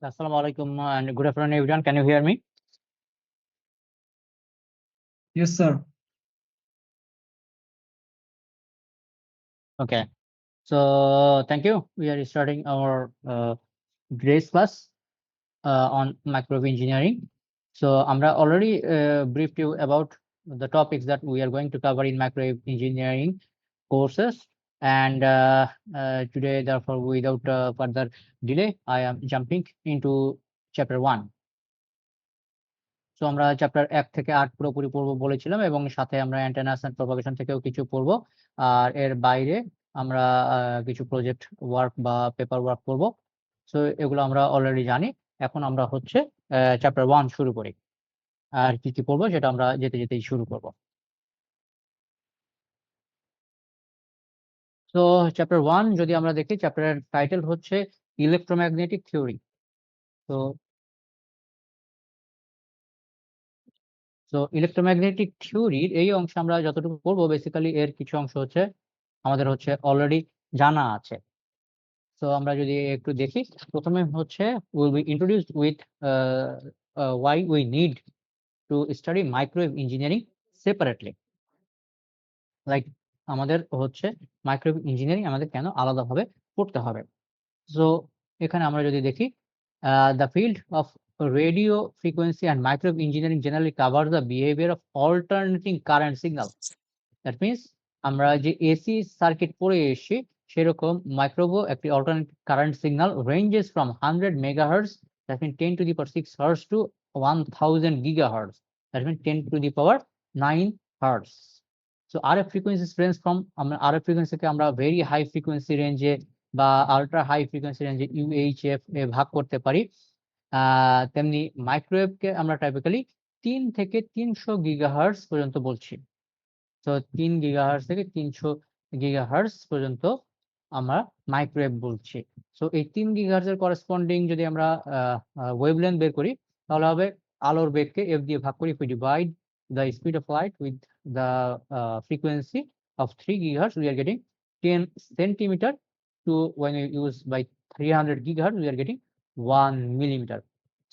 Assalamu alaikum and good afternoon, everyone. Can you hear me? Yes, sir. Okay. So thank you. We are starting our today's class on microwave engineering. So Amra already briefed you about the topics that we are going to cover in microwave engineering courses. And today, therefore, without further delay, I am jumping into chapter 1. So আমরা chapter 1 থেকে 8 পুরোপুরি পড়বো বলেছিলাম এবং সাথে আমরা অ্যান্টেনাস and propagation থেকেও কিছু পড়বো। আর এর বাইরে আমরা কিছু প্রজেক্ট ওয়ার্ক বা পেপার ওয়ার্ক করব। সো এগুলো আমরা অলরেডি জানি। এখন আমরা হচ্ছে চ্যাপ্টার 1 শুরু করি। আর কি পড়বো সেটা আমরা যেতে যেতেই শুরু করব। সো চ্যাপ্টার 1 যদি আমরা দেখি, চ্যাপ্টারের টাইটেল হচ্ছে ইলেক্ট্রোম্যাগনেটিক থিওরি। তো ইলেকট্রোম্যাগনেটিক থিওরির এই অংশে আমরা যতটুকু পড়বো, বেসিক্যালি এর কিছু অংশ হচ্ছে আমাদের হচ্ছে অলরেডি জানা আছে। তো আমরা যদি একটু দেখি, প্রথমে হচ্ছে will be introduced with why we need to study microwave engineering separately. Like আমাদের হচ্ছে মাইক্রোওয়েভ ইঞ্জিনিয়ারিং আমাদের কেন আলাদাভাবে পড়তে হবে। সো এখানে আমরা যদি দেখি, the field of radio frequency and microwave engineering generally covers the behavior of alternating current signal. That means আমরা যে এসি সার্কিট পড়ে এসেছি, সেরকম মাইক্রোওয়েভ একটি alternate current signal ranges from 100 megahertz, that means 10 to the power 6 hertz, to 1000 gigahertz, that means 10 to the power 9 hertz. So RF frequencies range from, আমরা RF ফ্রিকোয়েন্সিকে আমরা very high frequency রেঞ্জে বা ultra high frequency রেঞ্জে UHF এ ভাগ করতে পারি। তেমনি মাইক্রোওয়েভকে আমরা টাইপিক্যালি 3 থেকে 300 গিগাহার্টজ পর্যন্ত বলছি। তো 3 গিগাহার্টজ থেকে 300 গিগাহার্টজ পর্যন্ত আমরা মাইক্রোওয়েভ বলছি। সো এই 3 গিগাহার্টজ এর করেসপন্ডিং যদি আমরা ওয়েভলেন্থ বের করি, তাহলে হবে আলোর বেগকে f দিয়ে ভাগ করি। If we divide the speed of light with the frequency of 3 gigahertz, we are getting 10 centimeter to, when we use by 300 gigahertz, we are getting 1 millimeter.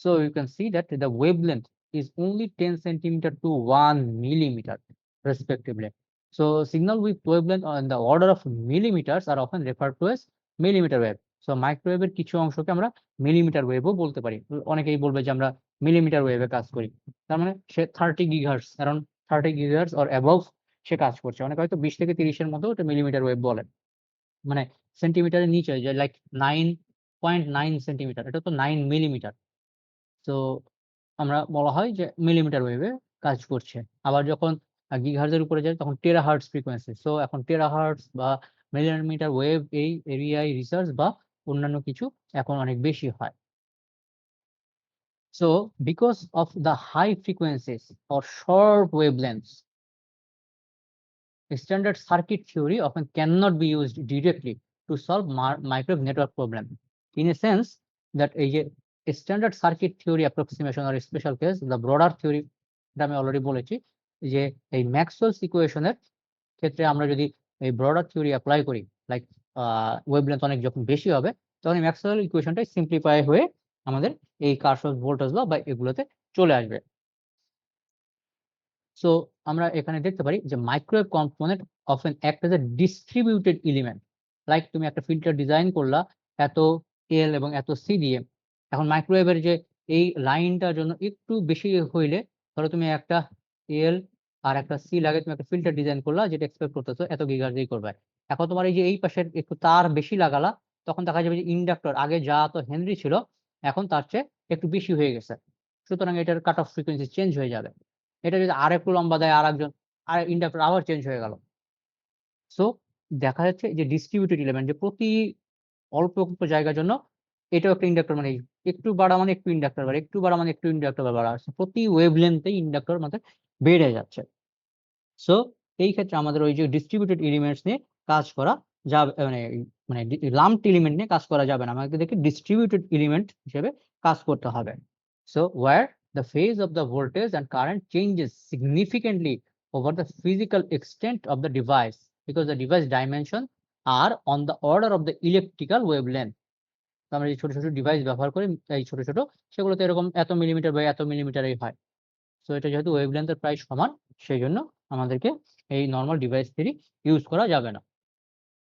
So you can see that the wavelength is only 10 centimeter to 1 millimeter respectively. So signal with wavelength on the order of millimeters are often referred to as millimeter wave. So মাইক্রোওয়েভের কিছু অংশকে আমরা millimetre ওয়েভও বলতে পারি। অনেকেই বলবে যে আমরা millimetre ওয়েভে কাজ করি। তার মানে সে 30 gigahertz, around 30 gigahertz or above সে কাজ করছে। অনেকে হয়তো 20 থেকে 30 এর মধ্যেও এটা মিলিমিটার ওয়েভ বলে। মানে সেন্টিমিটারের নিচে, যে লাইক 9.9 সেন্টিমিটার, এটা তো 9 মিলিমিটার। তো আমরা বলা হয় যে মিলিমিটার ওয়েভে কাজ করছে। আবার যখন গিগাহার্টজের উপরে যায় তখন টেরাহার্টজ ফ্রিকোয়েন্সি। সো এখন টেরাহার্টজ বা মিলিমিটার ওয়েভ এই এরিয়ায় রিসার্চ বা অন্যান্য কিছু এখন অনেক বেশি হয়। So because of the high frequencies or short wavelengths, standard circuit theory often cannot be used directly to solve microwave network problem. In a sense that a standard circuit theory approximation or a special case, the broader theory, এটা আমি already বলেছি যে এই Maxwell's ইকুয়েশনের ক্ষেত্রে আমরা যদি এই ব্রডার থিওরি অ্যাপ্লাই করি, লাইক ওয়েভলেন্থ অনেক যখন বেশি হবে, তখন এই ম্যাক্সওয়েল ইকুয়েশনটাই সিম্পলিফাই হয়ে আমাদের এই কারশফ ভোল্টেজ ল বা এগুলোতে চলে আসবে। সো আমরা এখানে দেখতে পারি যে microwave component often act as a distributed element. Like তুমি একটা ফিল্টার ডিজাইন করলা এত এল এবং এত সি দিয়ে। এখন মাইক্রোওয়েভের যে এই লাইনটার জন্য একটু বেশি হইলে, ধরো তুমি একটা এল আর একটা সি লাগে তুমি একটা ফিল্টার ডিজাইন করলা, যেটা এক্সপেক্ট করতেছো এত গিগাহার্টজ দিয়ে করবে। এখন তোমার এই যে এই পাশের একটু তার বেশি লাগালা, তখন দেখা যাবে যে ইন্ডাক্টর আগে যা তো হেনরি ছিল এখন তার চেয়ে একটু বেশি হয়ে গেছে। সুতরাং এটার কাট অফ ফ্রিকোয়েন্সি চেঞ্জ হয়ে যাবে। এটা যদি আরেকটু লম্বা দেয় আরেকজন, আর ইন্ডাক্টর আবার চেঞ্জ হয়ে গেল। সো দেখা যাচ্ছে যে ডিস্ট্রিবিউটেড এলিমেন্ট, যে প্রতি অল্প জায়গার জন্য এটাও একটা ইন্ডাক্টর, মানে একটু বাড়া মানে একটু ইন্ডাক্টর বাড়া, একটু বাড়া মানে একটু ইন্ডাক্টর বাড়া, প্রতি ওয়েভলেন্থে ইন্ডাক্টর আমাদের বেড়ে যাচ্ছে। সো এই ক্ষেত্রে আমাদের ওই যে ডিস্ট্রিবিউটেড এলিমেন্টস নিয়ে কাজ করা যাবে, মানে মানে লাম্পড এলিমেন্ট নিয়ে কাজ করা যাবে না, আমাকে দেখে ডিস্ট্রিবিউটেড এলিমেন্ট হিসেবে কাজ করতে হবে। So where the phase of the voltage and current changes significantly over the physical extent of the device because the device dimension are on the order of the electrical wavelength. তো আমরা যে ছোট ছোট device ব্যবহার করি, এই ছোট ছোট, সেগুলোতে এরকম এত মিলিমিটার বা এত মিলিমিটারই হয়। সো এটা যেহেতু ওয়েভলেন্থের প্রায় সমান, সেই জন্য আমাদেরকে এই নরমাল ডিভাইস থিওরি ইউজ করা যাবে না।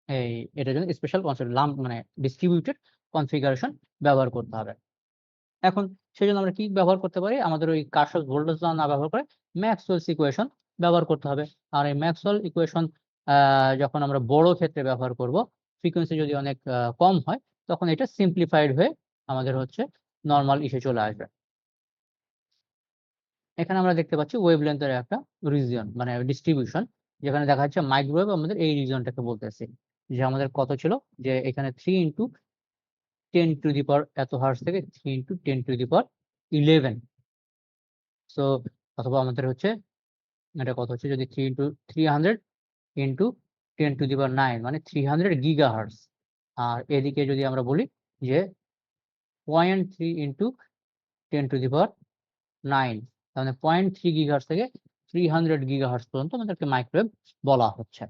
এই এটার জন্য স্পেশাল কনসেপ্ট মানে ডিস্ট্রিবিউটেড কনফিগারেশন ব্যবহার করতে হবে। এখন সেজন্য আমরা কি ব্যবহার করতে পারি? আমাদের ওই কারশফ ভোল্টেজ ল না ব্যবহার করে ম্যাক্সওয়েলস ইকুয়েশন ব্যবহার করতে হবে। আর এই ম্যাক্সওয়েল ইকুয়েশন যখন আমরা বড় ক্ষেত্রে ব্যবহার করব, ফ্রিকোয়েন্সি যদি অনেক কম হয়, তখন এটা সিম্পলিফাইড হয়ে আমাদের হচ্ছে নরমাল ইসে চলে আসবে। এখানে আমরা দেখতে পাচ্ছি ওয়েভলেন্থের একটা রিজিয়ন, মানে ডিস্ট্রিবিউশন, যেখানে দেখা যাচ্ছে মাইক্রোওয়েভ আমাদের এই রিজিয়নটাকে বলতেছি, যে আমাদের কত ছিল, যে এখানে 3 × 10⁻, এত হার্টজ থেকে 3 × 10⁻11। সো অথবা আমাদের হচ্ছে এটা কত হচ্ছে, যদি 300 × 10⁹ মানে 300 গিগাহার্টজ। আর এদিকে যদি আমরা বলি যে 0.3 × 10⁹, তাহলে 0.3 গিগাহার্টজ থেকে 300 গিগাহার্টজ পর্যন্ত আমাদেরকে মাইক্রোওয়েভ বলা হচ্ছে।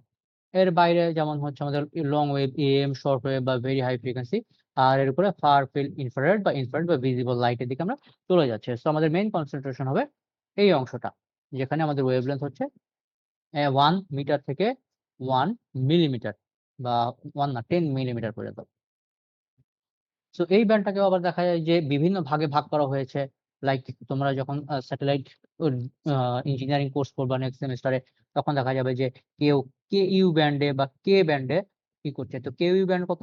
এর বাইরে যেমন হচ্ছে আমাদের long wave, am, short wave বা ভেরি হাই ফ্রিকোয়েন্সি, আর এর উপরে ফার ফিল্ড, ইনফ্রারেড বা ভিজিবল লাইটের দিকে আমরা চলে যাচ্ছে। সো আমাদের মেইন কনসেন্ট্রেশন হবে এই অংশটা, যেখানে আমাদের ওয়েভলেন্থ হচ্ছে 1 মিটার থেকে 1 মিলিমিটার বা 1 না 10 মিলিমিটার পর্যন্ত। সো এই ব্যান্ডটাকেও আবার দেখা যায় যে বিভিন্ন ভাগে ভাগ করা হয়েছে। লাইক তোমরা যখন স্যাটেলাইট ইঞ্জিনিয়ারিং কোর্স করবা নেক্সট সেমেস্টারে, তখন দেখা যাবে যে কেউ কেইউ ব্যান্ডে বা কে ব্যান্ডে কি করছে। তো কেইউ ব্যান্ড কত?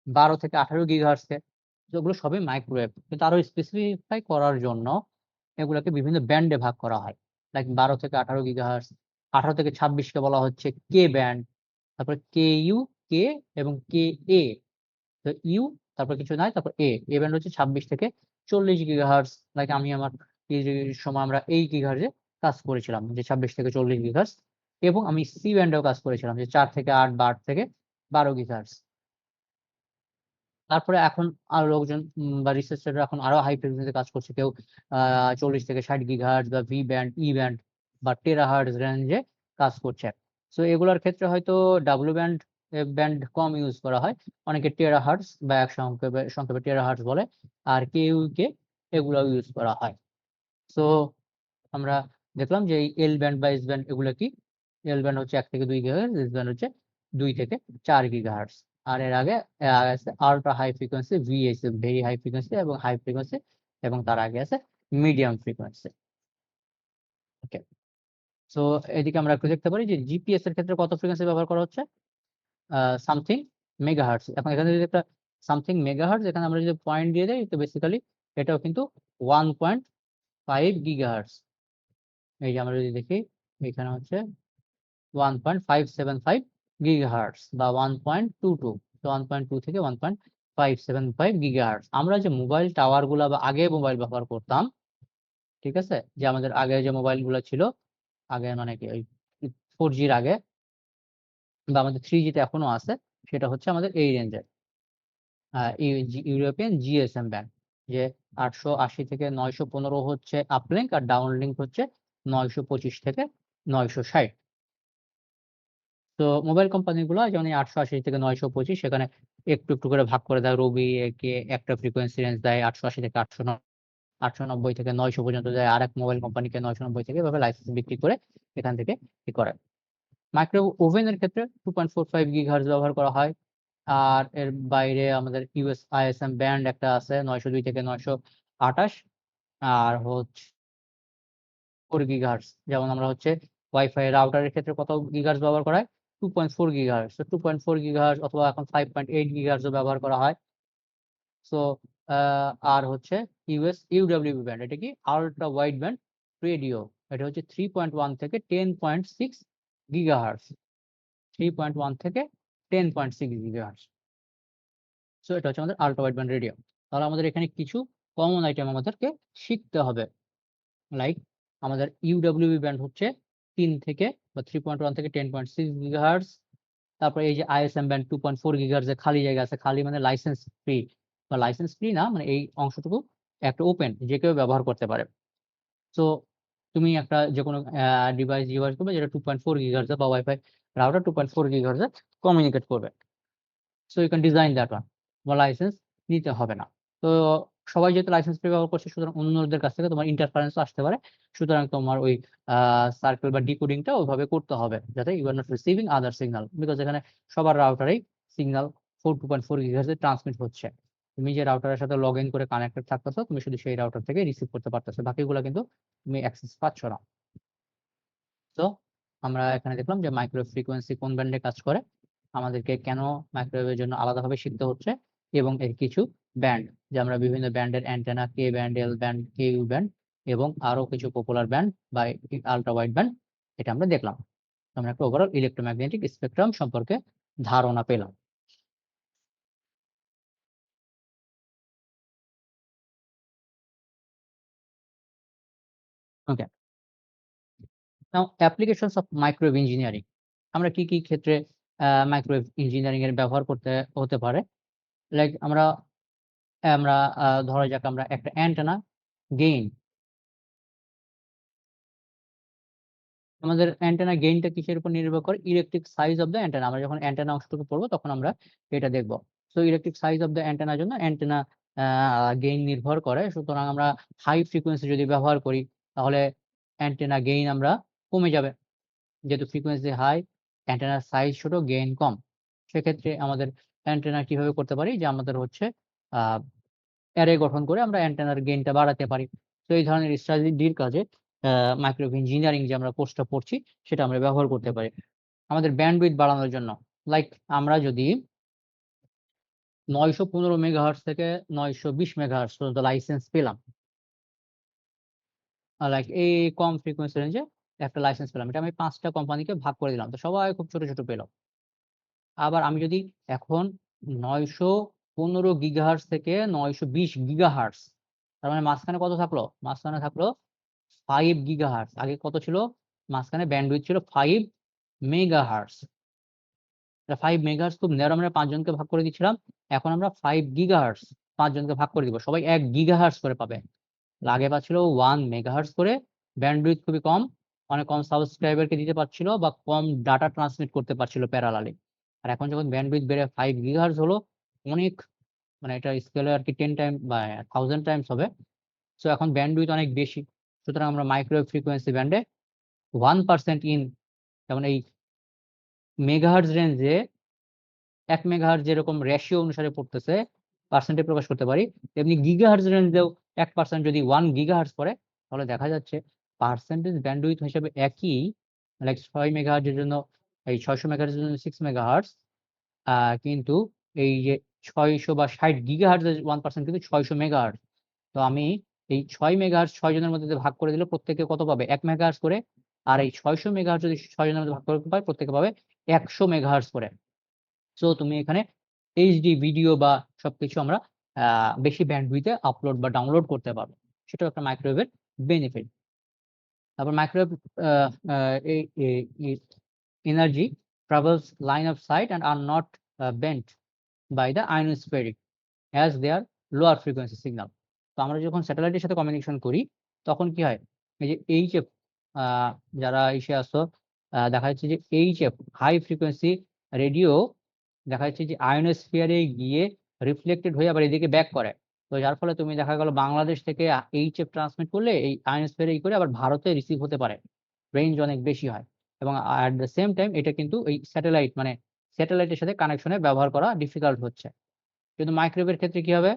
12 থেকে 18 গিগাহার্টজ। ওগুলো সবই মাইক্রোওয়েভ। কিন্তু আরো স্পেসিফাই করার জন্য এগুলোকে বিভিন্ন ব্যান্ডে ভাগ করা হয়। লাইক 12 থেকে 18 গিগাহার্টজ, 18 থেকে 26 কে বলা হচ্ছে কে ব্যান্ড, তারপরে কেইউ, কে এবং কে এ। তো ইউ, তারপর কিছু নাই, তারপর এ ব্যান্ড হচ্ছে 26 থেকে 40 গিগাহার্টজ। লাইক আমি আমার পিএইচডি সময় আমরা এই গিগাহার্টজে কাজ করেছিলাম, যে 26 থেকে 40 গিগাহার্টজ। এবং আমি সি ব্যান্ডেও কাজ করেছিলাম, যে 4 থেকে 8 বা 8 থেকে 12 গিগাহার্টজ। তারপরে এখন আরো লোকজন বা রিসার্চাররা এখন আরো হাই ফ্রিকোয়েন্সিতে কাজ করছে। কেউ 40 থেকে 60 গিগাহার্টজ বা ভি ব্যান্ড, ই ব্যান্ড বা টেরাহার্টজ রেঞ্জে কাজ করছে। সো এগুলোর ক্ষেত্রে হয়তো ডাব্লিউ ব্যান্ড ব্যান্ড কম ইউজ করা হয়। অনেকে টেরাহার্টজ বা এক সংক্ষেপে টেরাহার্টজ বলে। আর কেইউকে এগুলো ইউজ করা হয়। সো আমরা দেখলাম যে এই এল ব্যান্ড বা এস ব্যান্ড এগুলো কি? এল ব্যান্ড হচ্ছে 1 থেকে 2 গিগাহার্টজ, এস ব্যান্ড হচ্ছে 2 থেকে 4 গিগাহার্টজ। আর এর আগে আছে ultra high frequency, VH, very high frequency এবং হাই ফ্রিকোয়েন্সি, এবং তার আগে আছে মিডিয়াম ফ্রিকোয়েন্সি। ওকে। সো এদিকে আমরা একটু দেখতে পারি যে জিপিএস এর ক্ষেত্রে কত ফ্রিকোয়েন্সি ব্যবহার করা হচ্ছে? Something megahertz. এখন এখানে যদি একটা সামথিং মেগাহার্টজ, এখানে আমরা যদি পয়েন্ট দিয়ে দেই, তো বেসিক্যালি এটাও কিন্তু 1.5 গিগাহার্টজ। এই যে আমরা যদি দেখি, এখানে হচ্ছে 1.575 গিগাহার্টজ বা 1.22। তো 1.2 থেকে 1.575 গিগাহার্টজ। আমরা যে মোবাইল টাওয়ার গুলা বা আগে মোবাইল ব্যবহার করতাম, ঠিক আছে, যে আমাদের আগে যে মোবাইল গুলো ছিল, আগে মানে কি ওই 4G এর আগে বা আমাদের 3G তে এখনো আছে, সেটা হচ্ছে আমাদের এই রেঞ্জের ইউরোপিয়ান জিএসএম ব্যান্ড, যে 880 থেকে 915 হচ্ছে আপলিঙ্ক, আর ডাউনলিঙ্ক হচ্ছে 925 থেকে 960। তো মোবাইল কোম্পানিগুলো যেমন এই 880 থেকে 925, সেখানে একটু একটু করে ভাগ করে দেয়। রবি একে একটা ফ্রিকোয়েন্সি রেঞ্জ দেয় 880 থেকে 890 থেকে 900 পর্যন্ত দেয়। আরেক মোবাইল কোম্পানিকে 990 থেকে, এভাবে লাইসেন্স বিক্রি করে এখান থেকে কি করে। মাইক্রোওয়েভ ওভেনের ক্ষেত্রে 2.45 গিগাহার্টজ ব্যবহার করা হয়। আর এর বাইরে আমাদের ইউএস আইএসএম ব্যান্ড একটা আছে 902 থেকে 928। আর হচ্ছে 4 গিগাহার্টজ, যেমন আমরা হচ্ছে ওয়াইফাই রাউটারের ক্ষেত্রে কত গিগাহার্টজ ব্যবহার করা হয়? 2.4 গিগাহার্টজ। তো 2.4 গিগাহার্টজ অথবা এখন 5.8 গিগাহার্টজও ব্যবহার করা হয়। সো আর হচ্ছে ইউডব্লিউ ব্যান্ড, এটা কি আল্ট্রা ওয়াইড ব্যান্ড রেডিও। এটা হচ্ছে 3.1 থেকে 10.6 গিগাহার্টজ। 3.1 থেকে 10.6 গিগাহার্টজ। সো এটা হচ্ছে আমাদের আল্ট্রা ওয়াইড ব্যান্ড রেডিও। তাহলে আমাদের এখানে কিছু কমন আইটেম আমাদেরকে শিখতে হবে। লাইক আমাদের UWB ব্যান্ড হচ্ছে 3 থেকে বা 3.1 থেকে 10.6 গিগাহার্টজ। তারপরে এই যে ISM ব্যান্ড 2.4 গিগাহার্টজ এর খালি জায়গা আছে। খালি মানে লাইসেন্স ফ্রি, বা লাইসেন্স ফ্রি না, মানে এই অংশটুকু একটা ওপেন, যে কেউ ব্যবহার করতে পারে। সো তুমি একটা যেকোনো ডিভাইস করবে যেটা 2.4 গিগাহার্টজ বা ওয়াইফাই রাউটার 2.4 গিগাহার্টজ কমিউনিকেট করবে। So you can design that one. তোমার লাইসেন্স নিতে হবে না। তো সবাই যেহেতু লাইসেন্স ফ্রি ব্যবহার করছে, সুতরাং অন্যদের কাছ থেকে তোমার ইন্টারফারেন্স আসতে পারে। সুতরাং তোমার ওই সার্কেল বা ডিকোডিংটা ওইভাবে করতে হবে, যাতে you are not receiving other signal, because এখানে সবার রাউটারেই সিগন্যাল 2.4 গিগাহার্টজ ট্রান্সমিট হচ্ছে। তুমি যে রাউটারের সাথে লগ ইন করে কানেক্টেড থাকতেছো, তুমি শুধু সেই রাউটার থেকে রিসিভ করতে পারতেছো, বাকিগুলো কিন্তু তুমি অ্যাক্সেস পাচ্ছ না। তো আমরা এখানে দেখলাম যে মাইক্রোওয়েভ ফ্রিকোয়েন্সি কোন ব্যান্ডে কাজ করে, আমাদেরকে কেন মাইক্রোওয়েভের জন্য আলাদাভাবে শিখতে হচ্ছে, এবং এর কিছু ব্যান্ড, যে আমরা বিভিন্ন ব্যান্ডের antenna, K band, L band, K U band এবং আরো কিছু পপুলার ব্যান্ড বা আলট্রা ওয়াইড ব্যান্ড, এটা আমরা দেখলাম। আমরা একটা ওভারঅল ইলেকট্রোম্যাগনেটিক স্পেকট্রাম সম্পর্কে ধারণা পেলাম। ওকে, নাও অ্যাপ্লিকেশনস অফ মাইক্রোওয়েভ ইঞ্জিনিয়ারিং। আমরা কি কি ক্ষেত্রে মাইক্রোওয়েভ ইঞ্জিনিয়ারিং এর ব্যবহার করতে হতে পারে? লাইক আমরা আমরা ধরা যাক আমরা একটা অ্যান্টেনা গেইন, আমাদের অ্যান্টেনা গেইনটা কিসের উপর নির্ভর করে? Electric size of the antenna. আমরা যখন অ্যান্টেনা অংশটুকু পড়বো তখন আমরা এটা দেখব। So electric size of the অ্যান্টেনার জন্য অ্যান্টেনা গেইন নির্ভর করে। সুতরাং আমরা হাই ফ্রিকোয়েন্সি যদি ব্যবহার করি, তাহলে অ্যান্টেনা গেইন আমরা কমে যাবে। যেহেতু ফ্রিকোয়েন্সি হাই, অ্যান্টেনার সাইজ ছোট, গেইন কম। সেক্ষেত্রে আমাদের অ্যান্টেনা কিভাবে করতে পারি, যে আমাদের হচ্ছে আ অ্যারে গঠন করে আমরা অ্যান্টেনার গেইনটা বাড়াতে পারি। তো এই ধরনের স্ট্র্যাটেজির কাজে আ মাইক্রোওয়েভ ইঞ্জিনিয়ারিং যে আমরা কোর্সটা পড়ছি, সেটা আমরা ব্যবহার করতে পারি। আমাদের ব্যান্ডউইথ বাড়ানোর জন্য, লাইক আমরা যদি ৯১৫ মেগাহার্টজ থেকে ৯২০ মেগাহার্টজ পর্যন্ত লাইসেন্স পেলাম। লাইক এই কম ফ্রিকোয়েন্সি রেঞ্জে একটা লাইসেন্স পেলাম। এটা আমি ৫ টা কোম্পানিকে ভাগ করে দিলাম। তো সবাই খুব ছোট, ছোট পেল। আবার আমি যদি এখন ৯১৫ গিগাহার্টজ থেকে ৯২০ গিগাহার্টজ, তার মানে মাঝখানে কত থাকলো? মাঝখানে থাকলো 5 গিগাহার্টজ। আগে কত ছিল? মাঝখানে ব্যান্ডউইথ ছিল 5 মেগাহার্টজ। 5 মেগাহার্টজ খুব ন্যারো, আমরা ৫ জনকে ভাগ করে দিচ্ছিলাম। এখন আমরা 5 গিগাহার্টজ ৫ জনকে ভাগ করে দিব। সবাই ১ গিগাহার্টজ করে পাবে। আগে পাচ্ছিল 1 মেগাহার্টজ করে, ব্যান্ডউইথ খুবই কম, অনেক কম সাবস্ক্রাইবারকে দিতে পারছিল বা কম ডাটা ট্রান্সমিট করতে পারছিল প্যারালালি। আর এখন যখন ব্যান্ডউইথ বেড়ে 5 গিগাহার্টজ হলো, অনেক, মানে এটা স্কেলে আরকি 10 টাইম বা 1000 টাইমস হবে। সো এখন ব্যান্ডউইথ অনেক বেশি। সুতরাং আমরা মাইক্রোওয়েভ ফ্রিকোয়েন্সি ব্যান্ডে 1% ইন, যেমন এই মেগাহার্টজ রেঞ্জে ১ মেগাহার্টজ যেরকম রেশিও অনুসারে পড়তেছে, পার্সেন্টে প্রকাশ করতে পারি। তেমনি গিগাহার্টজ রেঞ্জেও 1% যদি 1 গিগাহার্টজ পড়ে, তাহলে দেখা যাচ্ছে পার্সেন্টেজ ব্যান্ডউইথ হিসেবে একই। লাইক ৬ মেগাহার্টজ এর জন্য, এই ৬০০ মেগাহার্টজ এর জন্য 6 মেগাহার্টজ। আ কিন্তু এই যে ৬০০ বা ৬০ গিগাহার্টজ এর 1% কিন্তু ৬০০ মেগাহার্টজ। তো আমি এই ৬ মেগাহার্টজ ৬ জনের মধ্যে ভাগ করে দিলে প্রত্যেকে কত পাবে? ১ মেগাহার্টজ করে। আর এই ৬০০ মেগাহার্টজ যদি ৬ জনের মধ্যে ভাগ করে পায়, প্রত্যেকে পাবে ১০০ মেগাহার্টজ করে। সো তুমি এখানে এইচডি ভিডিও বা সবকিছু আমরা আ বেশি ব্যান্ডউইথ এ আপলোড বা ডাউনলোড করতে পারবো। সেটাও একটা মাইক্রোওয়েভের বেনিফিট। তারপর মাইক্রোওয়েভ আ আ এই এ ই energy travels line of sight and are not bent by the ionospheric as they are lower frequency signal. তো আমরা যখন স্যাটেলাইটের সাথে কমিউনিকেশন করি, তখন কি হয়? এই যে এইচএফ, আ যারা ইসে আছো, দেখা যাচ্ছে যে এইচএফ হাই ফ্রিকোয়েন্সি রেডিও, দেখা যাচ্ছে যে আয়োনোস্ফিয়ার এ গিয়ে রিফ্লেক্টেড হয়ে আবার এদিকে ব্যাক করে। তো যার ফলে তুমি দেখা গেল বাংলাদেশ থেকে এইচএফ ট্রান্সমিট করলে এই আয়োনোস্ফিয়ার করে আবার ভারতে রিসিভ হতে পারে। রেঞ্জ অনেক বেশি হয়। এবং এট দ্যা সেম টাইম এটা কিন্তু এই স্যাটেলাইট, মানে স্যাটেলাইটের সাথে কানেকশন এ ব্যবহার করা ডিফিকাল্ট হচ্ছে। কিন্তু মাইক্রোওয়েভের ক্ষেত্রে কি হবে?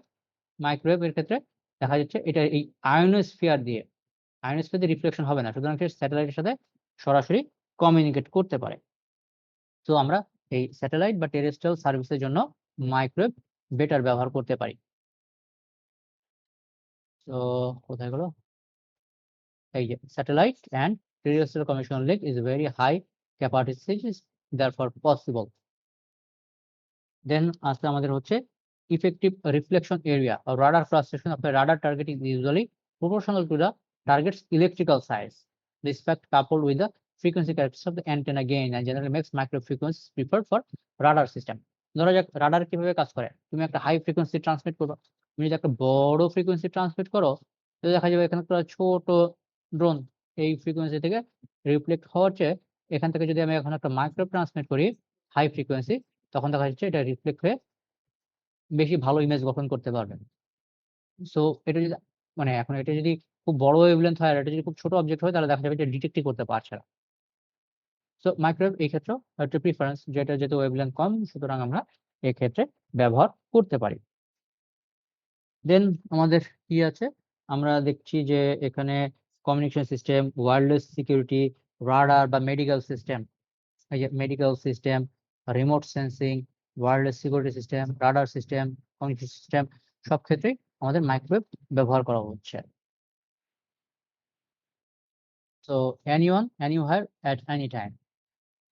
মাইক্রোওয়েভের ক্ষেত্রে দেখা যাচ্ছে এটা এই আয়োনোস্ফিয়ার দিয়ে, আয়োনোস্ফিয়ার দিয়ে রিফ্লেকশন হবে না। সুতরাং সে স্যাটেলাইটের সাথে সরাসরি কমিউনিকেট করতে পারে। সো আমরা এই স্যাটেলাইট বা টেরেস্ট্রিয়াল সার্ভিসের জন্য মাইক্রোওয়েভ বেটার ব্যবহার করতে পারি। তো কোথায় গেল? এই যে satellite and terrestrial communication link is very high capacities, therefore possible. Then আছে আমাদের হচ্ছে effective reflection area or radar cross section of a radar targeting is usually proportional to the target's electrical size. This fact coupled with the frequency characteristics of the antenna gain and generally makes micro frequencies preferred for radar system. ধরা যাক radar কিভাবে কাজ করে, তুমি একটা high frequency transmit করো, তুমি যদি একটা বড় ফ্রিকোয়েন্সি ট্রান্সমিট করো তো দেখা যাবে এখানে একটা ছোট ড্রোন এই ফ্রিকোয়েন্সি থেকে রিফ্লেক্ট হওয়ার চেয়ে এখান থেকে যদি আমি এখন একটা মাইক্রোওয়েভ ট্রান্সমিট করি হাই ফ্রিকোয়েন্সি, তখন দেখা যাচ্ছে এটা রিফ্লেক্ট হয়ে বেশি ভালো ইমেজ গঠন করতে পারবে। সো এটা যদি মানে এখন এটা যদি খুব বড় ওয়েভলেন্থ হয় আর এটা যদি খুব ছোট অবজেক্ট হয় তাহলে দেখা যাবে যে ডিটেক্টই করতে পারছে না। সো মাইক্রোওয়েভ এই ক্ষেত্রেও একটা প্রিফারেন্স, যেটা যেহেতু ওয়েভলেন্থ কম সুতরাং আমরা এক্ষেত্রে ব্যবহার করতে পারি। দেন আমাদের কি আছে? আমরা দেখছি যে এখানে communication system, wireless security, radar বা মেডিকেল সিস্টেম, এই যে medical system, remote sensing, wireless security system, radar system, communication system সব ক্ষেত্রেই আমাদের মাইক্রোওয়েভ ব্যবহার করা হচ্ছে। So anyone, anywhere, at any time.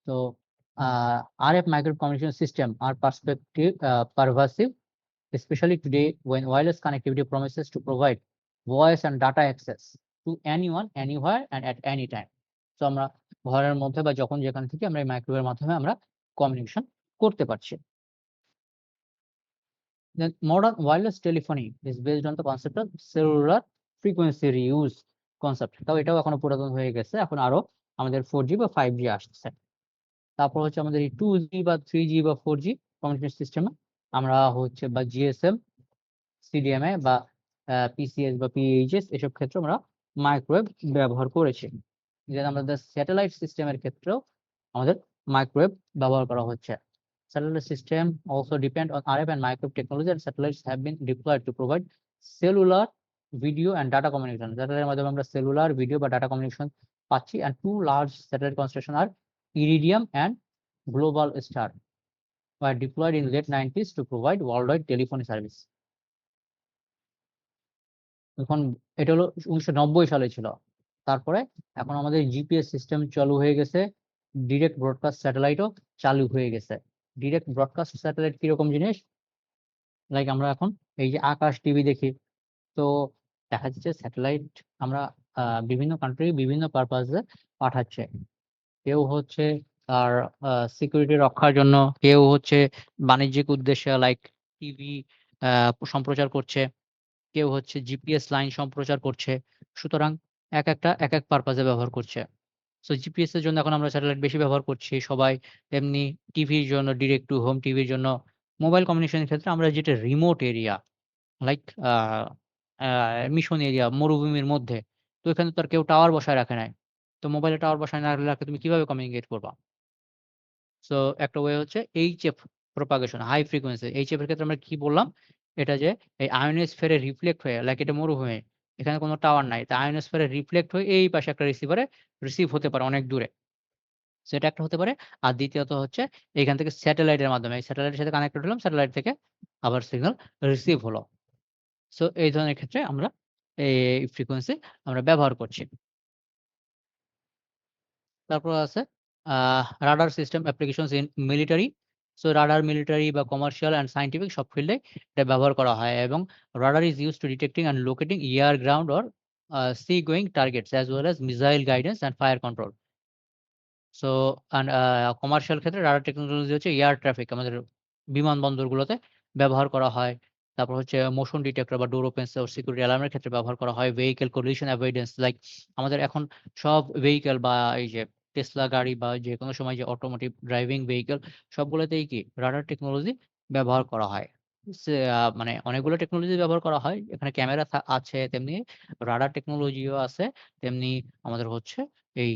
So RF microwave communication system are pervasive, especially today when wireless connectivity promises to provide voice and data access to anyone, anywhere, and at any time. So আমরা ঘরের মধ্যে বা যখন যেখান থেকে আমরা এই মাইক্রোওয়েভের মাধ্যমে আমরা কমিউনিকেশন করতে পারছি। Then modern wireless telephony is based on the concept of cellular frequency reuse concept. তাও এটাও এখনো পুরাতন হয়ে গেছে। এখন আরো আমাদের 4G বা 5G আসছে। তারপর হচ্ছে আমাদের এই 2G বা 3G বা 4G কমিউনিকেশন সিস্টেমে আমরা হচ্ছে বা GSM, CDMA বা PCS বা PHS এসব ক্ষেত্রে আমরা মাইক্রোওয়েভ ব্যবহার করেছি। যেটা আমাদের স্যাটেলাইট সিস্টেমের ক্ষেত্রেও আমাদের মাইক্রোওয়েভ ব্যবহার করা হচ্ছে। Satellite system also depend on RF and microwave technology, and satellites have been deployed to provide cellular video and data communication. Satellite মাধ্যমে আমরা cellular video বা data communication পাচ্ছি, and two large satellite constellation are Iridium and Global Star were deployed in late 90s to provide worldwide telephony service. এখন এটা হলো 1990 সালে ছিল। তারপরে এখন আমাদের জিপিএস সিস্টেম চালু হয়ে গেছে, ডিরেক্ট ব্রডকাস্ট স্যাটেলাইটও চালু হয়ে গেছে। ডিরেক্ট ব্রডকাস্ট স্যাটেলাইট কিরকম জিনিস? লাইক আমরা এখন এই যে আকাশ টিভি দেখি, তো দেখা যাচ্ছে স্যাটেলাইট আমরা বিভিন্ন কান্ট্রি বিভিন্ন পারপাসে পাঠাচ্ছে। কেউ হচ্ছে তার সিকিউরিটি রক্ষার জন্য, কেউ হচ্ছে বাণিজ্যিক উদ্দেশ্যে লাইক টিভি সম্প্রচার করছে, কেউ হচ্ছে জিপিএস লাইন সম্প্রচার করছে। সুতরাং এক এক পারপাসে ব্যবহার করছে। সো জিপিএস এর জন্য এখন আমরা স্যাটেলাইট বেশি ব্যবহার করছি সবাই। তেমনি টিভির জন্য ডিরেক্ট টু হোম টিভির জন্য, মোবাইল কমিউনিকেশনের ক্ষেত্রে আমরা যেটা রিমোট এরিয়া লাইক আ আ মিশন এরিয়া মরুভূমির মধ্যে, তো এখানে তো আর কেউ টাওয়ার বসায় রাখে নাই। তো মোবাইলে টাওয়ার বসায় না রাখলে তুমি কিভাবে কমিউনিকেট করবা? সো একটা ওয়ে হচ্ছে HF propagation, high frequency. HF এর ক্ষেত্রে আমরা কি বললাম? এটা যে এই আয়োনোস্ফিয়ার এ রিফ্লেক্ট হয়ে লাইক এটা মরুভূমি। এখানে কোন টাওয়ার নাই। তো আয়োনোস্ফিয়ার এ রিফ্লেক্ট হয়ে এই পাশে একটা রিসিভারে রিসিভ হতে পারে অনেক দূরে। সো এটা একটা হতে পারে। আর দ্বিতীয়ত হচ্ছে এখান থেকে স্যাটেলাইটের মাধ্যমে এই স্যাটেলাইটের সাথে কানেক্টেড হলাম, স্যাটেলাইট থেকে আবার সিগন্যাল রিসিভ হলো। সো এই ধরনের ক্ষেত্রে আমরা এই ফ্রিকোয়েন্সি আমরা ব্যবহার করছি। তারপর আছে radar system applications in military. So radar military বা কমার্শিয়াল অ্যান্ড সায়েন্টিফিক সব ফিল্ডে এটা ব্যবহার করা হয় এবং radar is used to detecting and locating air, ground or sea going targets as well as missile guidance and fire control. So and commercial ক্ষেত্রে radar technology হচ্ছে এয়ার ট্রাফিক আমাদের বিমানবন্দরগুলোতে ব্যবহার করা হয়। তারপর হচ্ছে মোশন ডিটেক্টর বা ডোর ওপেনস ও সিকিউরিটি অ্যালার্মের ক্ষেত্রে ব্যবহার করা হয়। ভেহিকল কলিশন অ্যাভয়েডেন্স লাইক আমাদের এখন সব ভেহিকল বা এই যে টেসলা গাড়ি বা যেকোনো সময় যে অটোমোটিভ ড্রাইভিং ভেহিকল সবগুলোতেই কি রাডার টেকনোলজি ব্যবহার করা হয়। সে মানে অনেকগুলো টেকনোলজি ব্যবহার করা হয়। এখানে ক্যামেরা আছে, তেমনি রাডার টেকনোলজিও আছে। তেমনি আমাদের হচ্ছে এই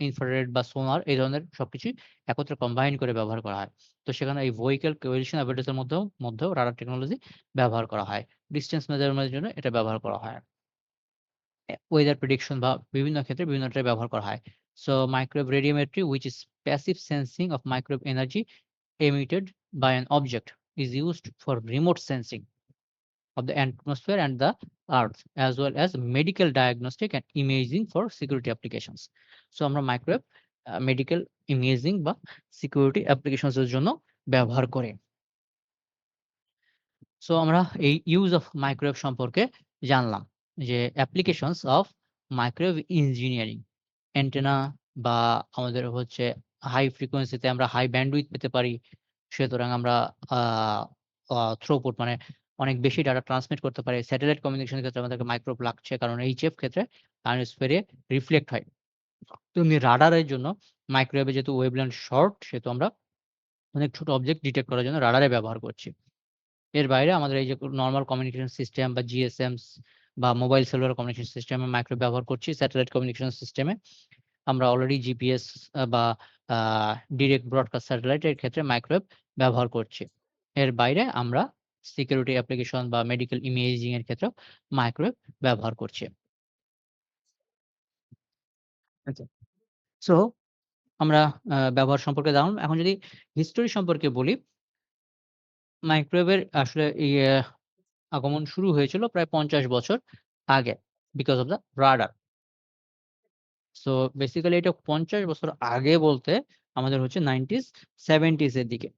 ইনফ্রারেড বা সোনার এই ধরনের সবকিছুই একত্রে কম্বাইন করে ব্যবহার করা হয়। তো সেখানে এই ভেহিকল কোলিশন অ্যাভয়েডেন্স এর মধ্যেও রাডার টেকনোলজি ব্যবহার করা হয়। ডিসট্যান্স মেজারমেন্ট এর জন্য এটা ব্যবহার করা হয়। ওয়েদার প্রেডিকশন বা বিভিন্ন ক্ষেত্রে বিভিন্নটাই ব্যবহার করা হয়। So microwave radiometry which is passive sensing of microwave energy emitted by an object is used for remote sensing of the atmosphere and the earth as well as medical diagnostic and imaging for security applications. So আমরা microwave medical imaging বা security applications এর জন্য ব্যবহার করি। So আমরা এই use of microwave সম্পর্কে জানলাম যে applications of microwave engineering antenna বা আমাদের হচ্ছে হাই ফ্রিকোয়েন্সিতে আমরা হাই ব্যান্ডউইথ পেতে পারি। সুতরাং আমরা আ আ থ্রুপুট মানে অনেক বেশি ডাটা ট্রান্সমিট করতে পারি। স্যাটেলাইট কমিউনিকেশনের ক্ষেত্রে আমাদেরকে মাইক্রোওয়েভ লাগছে কারণ এইচএফ ক্ষেত্রে আয়নোস্ফিয়ারে রিফ্লেক্ট হয়। তেমনি রাডারের জন্য মাইক্রোওয়েভে যেহেতু ওয়েভলেন্থ শর্ট সেহেতু আমরা অনেক ছোট অবজেক্ট ডিটেক্ট করার জন্য রাডারে ব্যবহার করছি। এর বাইরে আমাদের এই যে নরমাল কমিউনিকেশন সিস্টেম বা জিএসএমস বা মোবাইল সেলুলার কমিউনিকেশন সিস্টেমে মাইক্রোওয়েভ ব্যবহার করছি। স্যাটেলাইট কমিউনিকেশন সিস্টেমে আমরা অলরেডি জিপিএস বা আ ডিরেক্ট ব্রডকাস্ট স্যাটেলাইট এর ক্ষেত্রে মাইক্রোওয়েভ ব্যবহার করছি। এর বাইরে আমরা সিকিউরিটি অ্যাপ্লিকেশন বা মেডিকেল ইমেজিং এর ক্ষেত্রেও মাইক্রোওয়েভ ব্যবহার করছি। আচ্ছা। সো আমরা ব্যবহার সম্পর্কে জানলাম। এখন যদি হিস্টোরি সম্পর্কে বলি, মাইক্রোওয়েভের আসলে আগমন শুরু হয়েছিল প্রায় ৫০ বছর আগে। Because of the radar. So basically এটা ৫০ বছর আগে বলতে আমাদের হচ্ছে 90s 70s এর দিকে।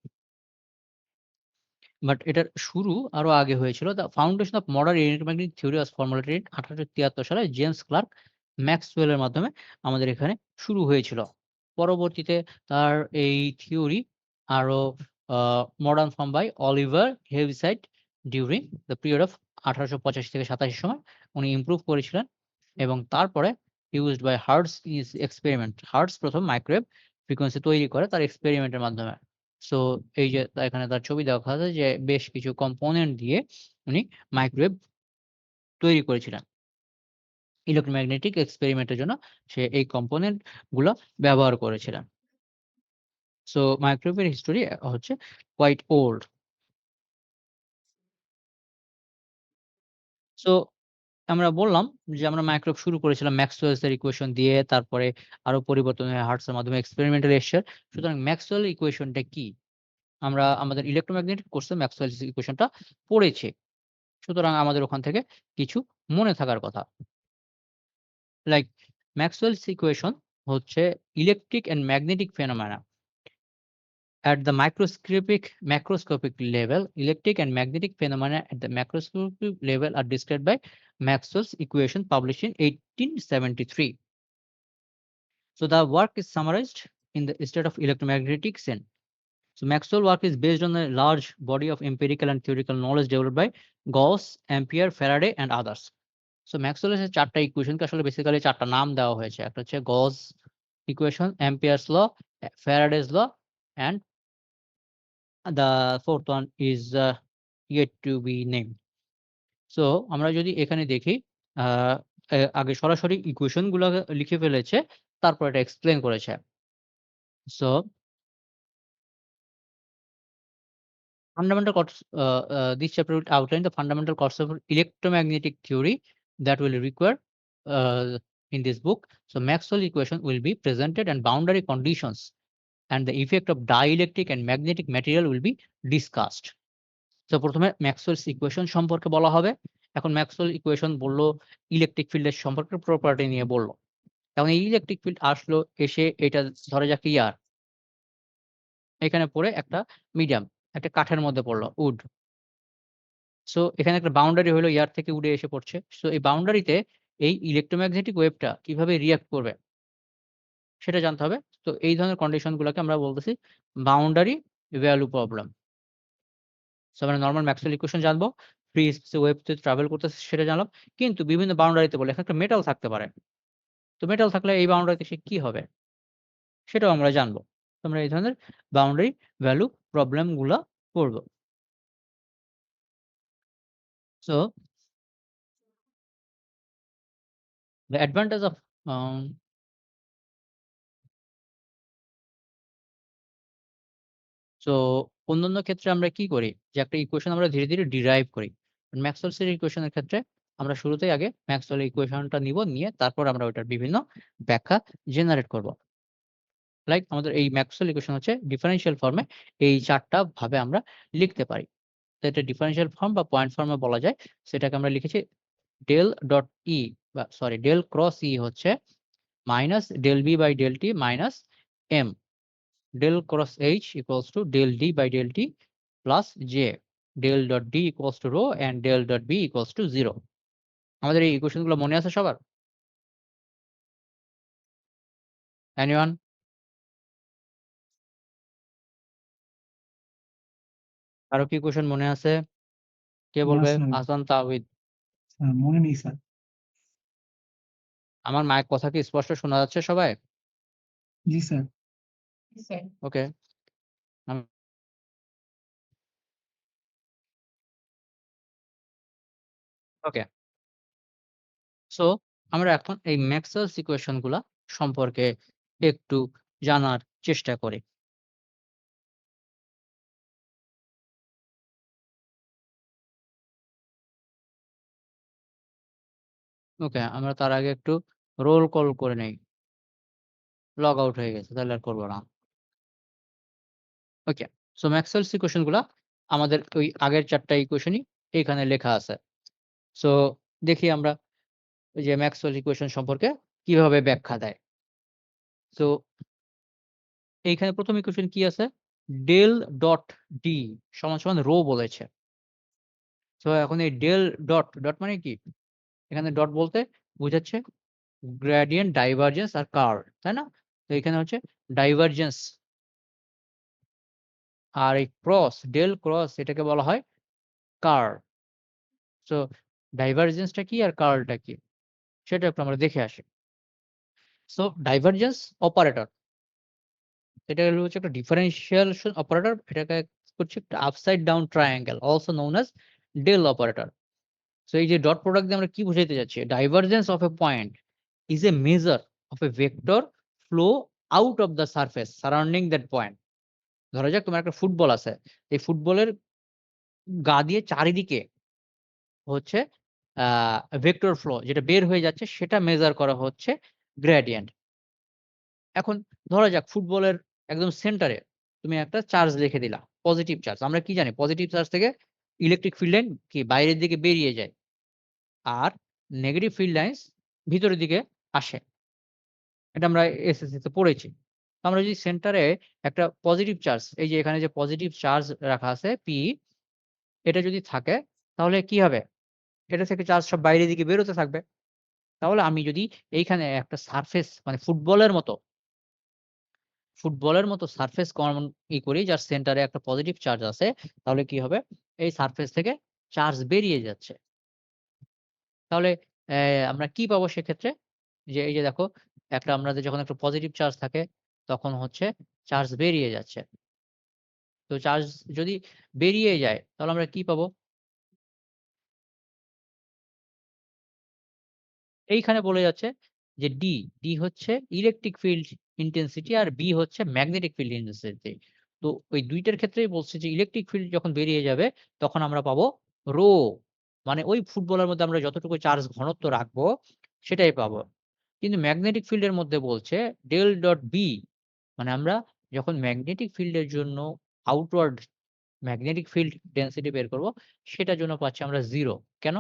বাট এটার শুরু আরো আগে হয়েছিল। The foundation of modern electromagnetic theory was formulated ১৮৭৩ সালে জেমস ক্লার্ক ম্যাক্সওয়েল এর মাধ্যমে আমাদের এখানে শুরু হয়েছিল। পরবর্তীতে তার এই থিওরি আরো a modern form by Oliver Heaviside during the period of ১৮৮৫ থেকে ৮৭ সময় উনি ইমপ্রুভ করেছিলেন এবং তারপরে used by Hertz is experiment. Hertz ১ম মাইক্রোওয়েভ ফ্রিকোয়েন্সি তৈরি করে তার এক্সপেরিমেন্টের মাধ্যমে। সো এই যে এখানে তার ছবি দেখা যায় যে বেশ কিছু কম্পোনেন্ট দিয়ে উনি মাইক্রোওয়েভ তৈরি করেছিলেন। ইলেক্ট্রোম্যাগনেটিক এক্সপেরিমেন্টের জন্য সে এই কম্পোনেন্ট গুলা ব্যবহার করেছিলেন। সো মাইক্রোওয়েভের হিস্টোরি হচ্ছে কোয়াইট ওল্ড। সো আমরা বললাম যে আমরা মাইক্রোওয়েভ শুরু করেছিলাম ম্যাক্সওয়েলস এর ইকুয়েশন দিয়ে, তারপরে আরো পরিবর্তন হয়ে হার্টজ এর মাধ্যমে এক্সপেরিমেন্টাল এসছে। সুতরাং ম্যাক্সওয়েল ইকুয়েশনটা কি? আমরা আমাদের ইলেক্ট্রোম্যাগনেটিক কোর্সে ম্যাক্সওয়েলস ইকুয়েশনটা পড়েছি। সুতরাং আমাদের ওখান থেকে কিছু মনে থাকার কথা। লাইক ম্যাক্সওয়েলস ইকুয়েশন হচ্ছে electric and magnetic phenomena at the macroscopic level. Electric and magnetic phenomena at the macroscopic level are described by Maxwell's equation published in 1873. So the work is summarized in the state of electromagnetic sense. So Maxwell work is based on a large body of empirical and theoretical knowledge developed by Gauss, Ampere, Faraday and others. So Maxwell এর ৪ টা ইকুয়েশনকে আসলে basically ৪ টা নাম দেওয়া হয়েছে। একটা হচ্ছে Gauss equation, Ampere's law, Faraday's law and the fourth one is yet to be named. So আমরা যদি এখানে দেখি আ আগে সরাসরি ইকুয়েশন গুলা লিখে ফেলেছে, তারপর এটা এক্সপ্লেইন করেছে। So fundamental concepts, this chapter will outline the fundamental concept of electromagnetic theory that will require in this book. So Maxwell equation will be presented and boundary conditions and the effect of dielectric and magnetic material will be discussed. So প্রথমে Maxwell's equation সম্পর্কে বলা হবে। এখন Maxwell equation বলল electric ফিল্ডের সম্পর্কে property নিয়ে বলল। এখন এই ইলেকট্রিক ফিল্ড আসলো এসে এটা ধরা যাক ইয়ার। এখানে পড়ে একটা মিডিয়াম, একটা কাঠের মধ্যে পড়ল উড। সো এখানে একটা বাউন্ডারি হলো এয়ার থেকে উড়ে এসে পড়ছে। সো এই বাউন্ডারিতে এই ইলেক্ট্রোম্যাগনেটিক ওয়েভটা কিভাবে রিঅ্যাক্ট করবে সেটা জানতে হবে। তো এই ধরনের কন্ডিশন গুলাকে আমরা বলতেছি বাউন্ডারি ভ্যালু প্রবলেম। সো আমরা নরমাল ম্যাক্সওয়েল ইকুয়েশন জানবো। ফ্রি স্পেসে ওয়েভ যে ট্রাভেল করতেছে সেটা জানলাম। কিন্তু বিভিন্ন বাউন্ডারিতে বলে এখানে একটা মেটাল থাকতে পারে। তো মেটাল থাকলে এই বাউন্ডারিতে সে কি হবে? সেটাও আমরা জানবো। তো আমরা এই ধরনের বাউন্ডারি ভ্যালু প্রবলেম গুলা পড়ব। So the advantage of um so অন্যান্য ক্ষেত্রে আমরা কি করি? যে একটা ইকুয়েশন আমরা ধীরে, ধীরে ডিরাইভ করি। ম্যাক্সওয়েলস এর ইকুয়েশন এর ক্ষেত্রে আমরা শুরুতেই আগে ম্যাক্সওয়েল ইকুয়েশনটা নিব, নিয়ে তারপর আমরা ওইটার বিভিন্ন ব্যাখ্যা জেনারেট করব। লাইক আমাদের এই ম্যাক্সওয়েল ইকুয়েশন হচ্ছে ডিফারেনশিয়াল ফর্মে এই ৪ টা ভাবে আমরা লিখতে পারি। তো এটা ডিফারেনশিয়াল ফর্ম বা পয়েন্ট ফর্মে বলা যায়। সেটাকে আমরা লিখেছি ডেল ডট ই বা সরি ডেল ক্রস ই হচ্ছে minus del B by del T minus M. Del cross H equals to del D by del T plus J. del dot D equals to rho and del dot B equals to 0. আমাদের এই equation গুলো মনে আছে সবার? Anyone? কারো কি equation মনে আছে? কে না বলবে? স্যার, আহসান, তাওহিদ। মনে নেই স্যার। আমার মায়ের কথা কি স্পষ্ট শোনা যাচ্ছে সবাই? জি স্যার। ওকে। আম ওকে। সো আমরা এখন এই ম্যাক্সওয়েলস ইকুয়েশন গুলা সম্পর্কে একটু জানার চেষ্টা করি। ওকে, আমরা তার আগে একটু রোল কল করে নেই। লগ আউট হয়ে গেছে, তাহলে আর করব না। ওকে। সো ম্যাক্সওয়েলস ইকুয়েশন গুলা আমাদের ওই আগের ৪ টা ইকুয়েশনই এখানে লেখা আছে। সো দেখি আমরা ওই যে ম্যাক্সওয়েল ইকুয়েশন সম্পর্কে কিভাবে ব্যাখ্যা দেয়। সো এইখানে ১ম ইকুয়েশন কি আছে? ডেল ডট ডি সমান রো বলেছে। সো এখন এই ডেল ডট, ডট মানে কি? এখানে ডট বলতে বুঝাচ্ছে গ্রেডিয়েন্ট, ডাইভারজেন্স আর কার্ল, তাই না? তো এখানে হচ্ছে ডাইভারজেন্স। আর এই ক্রস, ডেল ক্রস এটাকে বলা হয় কার্ল। সো ডাইভারজেন্সটা কি আর কার্লটা কি? সেটা একটু আমরা দেখে আসি। সো ডাইভারজেন্স অপারেটর, এটা হচ্ছে একটা ডিফারেনশিয়াল অপারেটর। এটাকে করছে একটা upside down triangle, also known as del operator. So এই যে ডট প্রোডাক্ট দিয়ে আমরা কি বুঝাইতে যাচ্ছি? Divergence of a point is a measure of a vector flow out of the surface surrounding that point. ধরা যাক তোমার একটা ফুটবল আছে। এই ফুটবলের গা দিয়ে চারিদিকে হচ্ছে আ ভেক্টর ফ্লো যেটা বের হয়ে যাচ্ছে সেটা মেজার করা হচ্ছে গ্রেডিয়েন্ট। এখন ধরা যাক ফুটবলের একদম সেন্টারে তুমি একটা চার্জ লিখে দিলা। Positive charge. আমরা কি জানি? পজিটিভ চার্জ থেকে ইলেকট্রিক ফিল্ড লাইন কি বাইরের দিকে বেরিয়ে যায়। আর নেগেটিভ ফিল্ড লাইনস ভিতরের দিকে আসে। এটা আমরা এসএসসি তে পড়েছি। তো আমরা যদি সেন্টারে একটা পজিটিভ চার্জ, এই যে এখানে যে পজিটিভ চার্জ রাখা আছে P, এটা যদি থাকে তাহলে কি হবে? এটা থেকে চার্জ সব বাইরের দিকে বেরোতে থাকবে। তাহলে আমি যদি এইখানে একটা সারফেস মানে ফুটবলের মতো সারফেস করি যার সেন্টারে একটা পজিটিভ চার্জ আছে, তাহলে কি হবে? এই সারফেস থেকে চার্জ বেরিয়ে যাচ্ছে। তাহলে আমরা কি পাবো সেক্ষেত্রে? যে এই যে দেখো, একটা আমাদের যখন একটা পজিটিভ চার্জ থাকে তখন হচ্ছে চার্জ বেরিয়ে যাচ্ছে। তো চার্জ যদি বেরিয়ে যায় তাহলে আমরা কি পাবো? এইখানে বলে যাচ্ছে যে ডি হচ্ছে ইলেকট্রিক ফিল্ড ইনটেনসিটি আর বি হচ্ছে ম্যাগনেটিক ফিল্ড ইনটেনসিটি। তো ওই ২ টার ক্ষেত্রেই বলছে যে ইলেকট্রিক ফিল্ড যখন বেরিয়ে যাবে তখন আমরা পাবো রো। মানে ওই ফুটবলের মধ্যে আমরা যতটুকু চার্জ ঘনত্ব রাখবো সেটাই পাবো। কিন্তু ম্যাগনেটিক ফিল্ড এর মধ্যে বলছে ডেল ডট বি, মানে আমরা যখন ম্যাগনেটিক ফিল্ড এর জন্য আউটওয়ার্ড ম্যাগনেটিক ফিল্ড ডেনসিটি বের করব সেটার জন্য পাচ্ছি আমরা 0। কেন?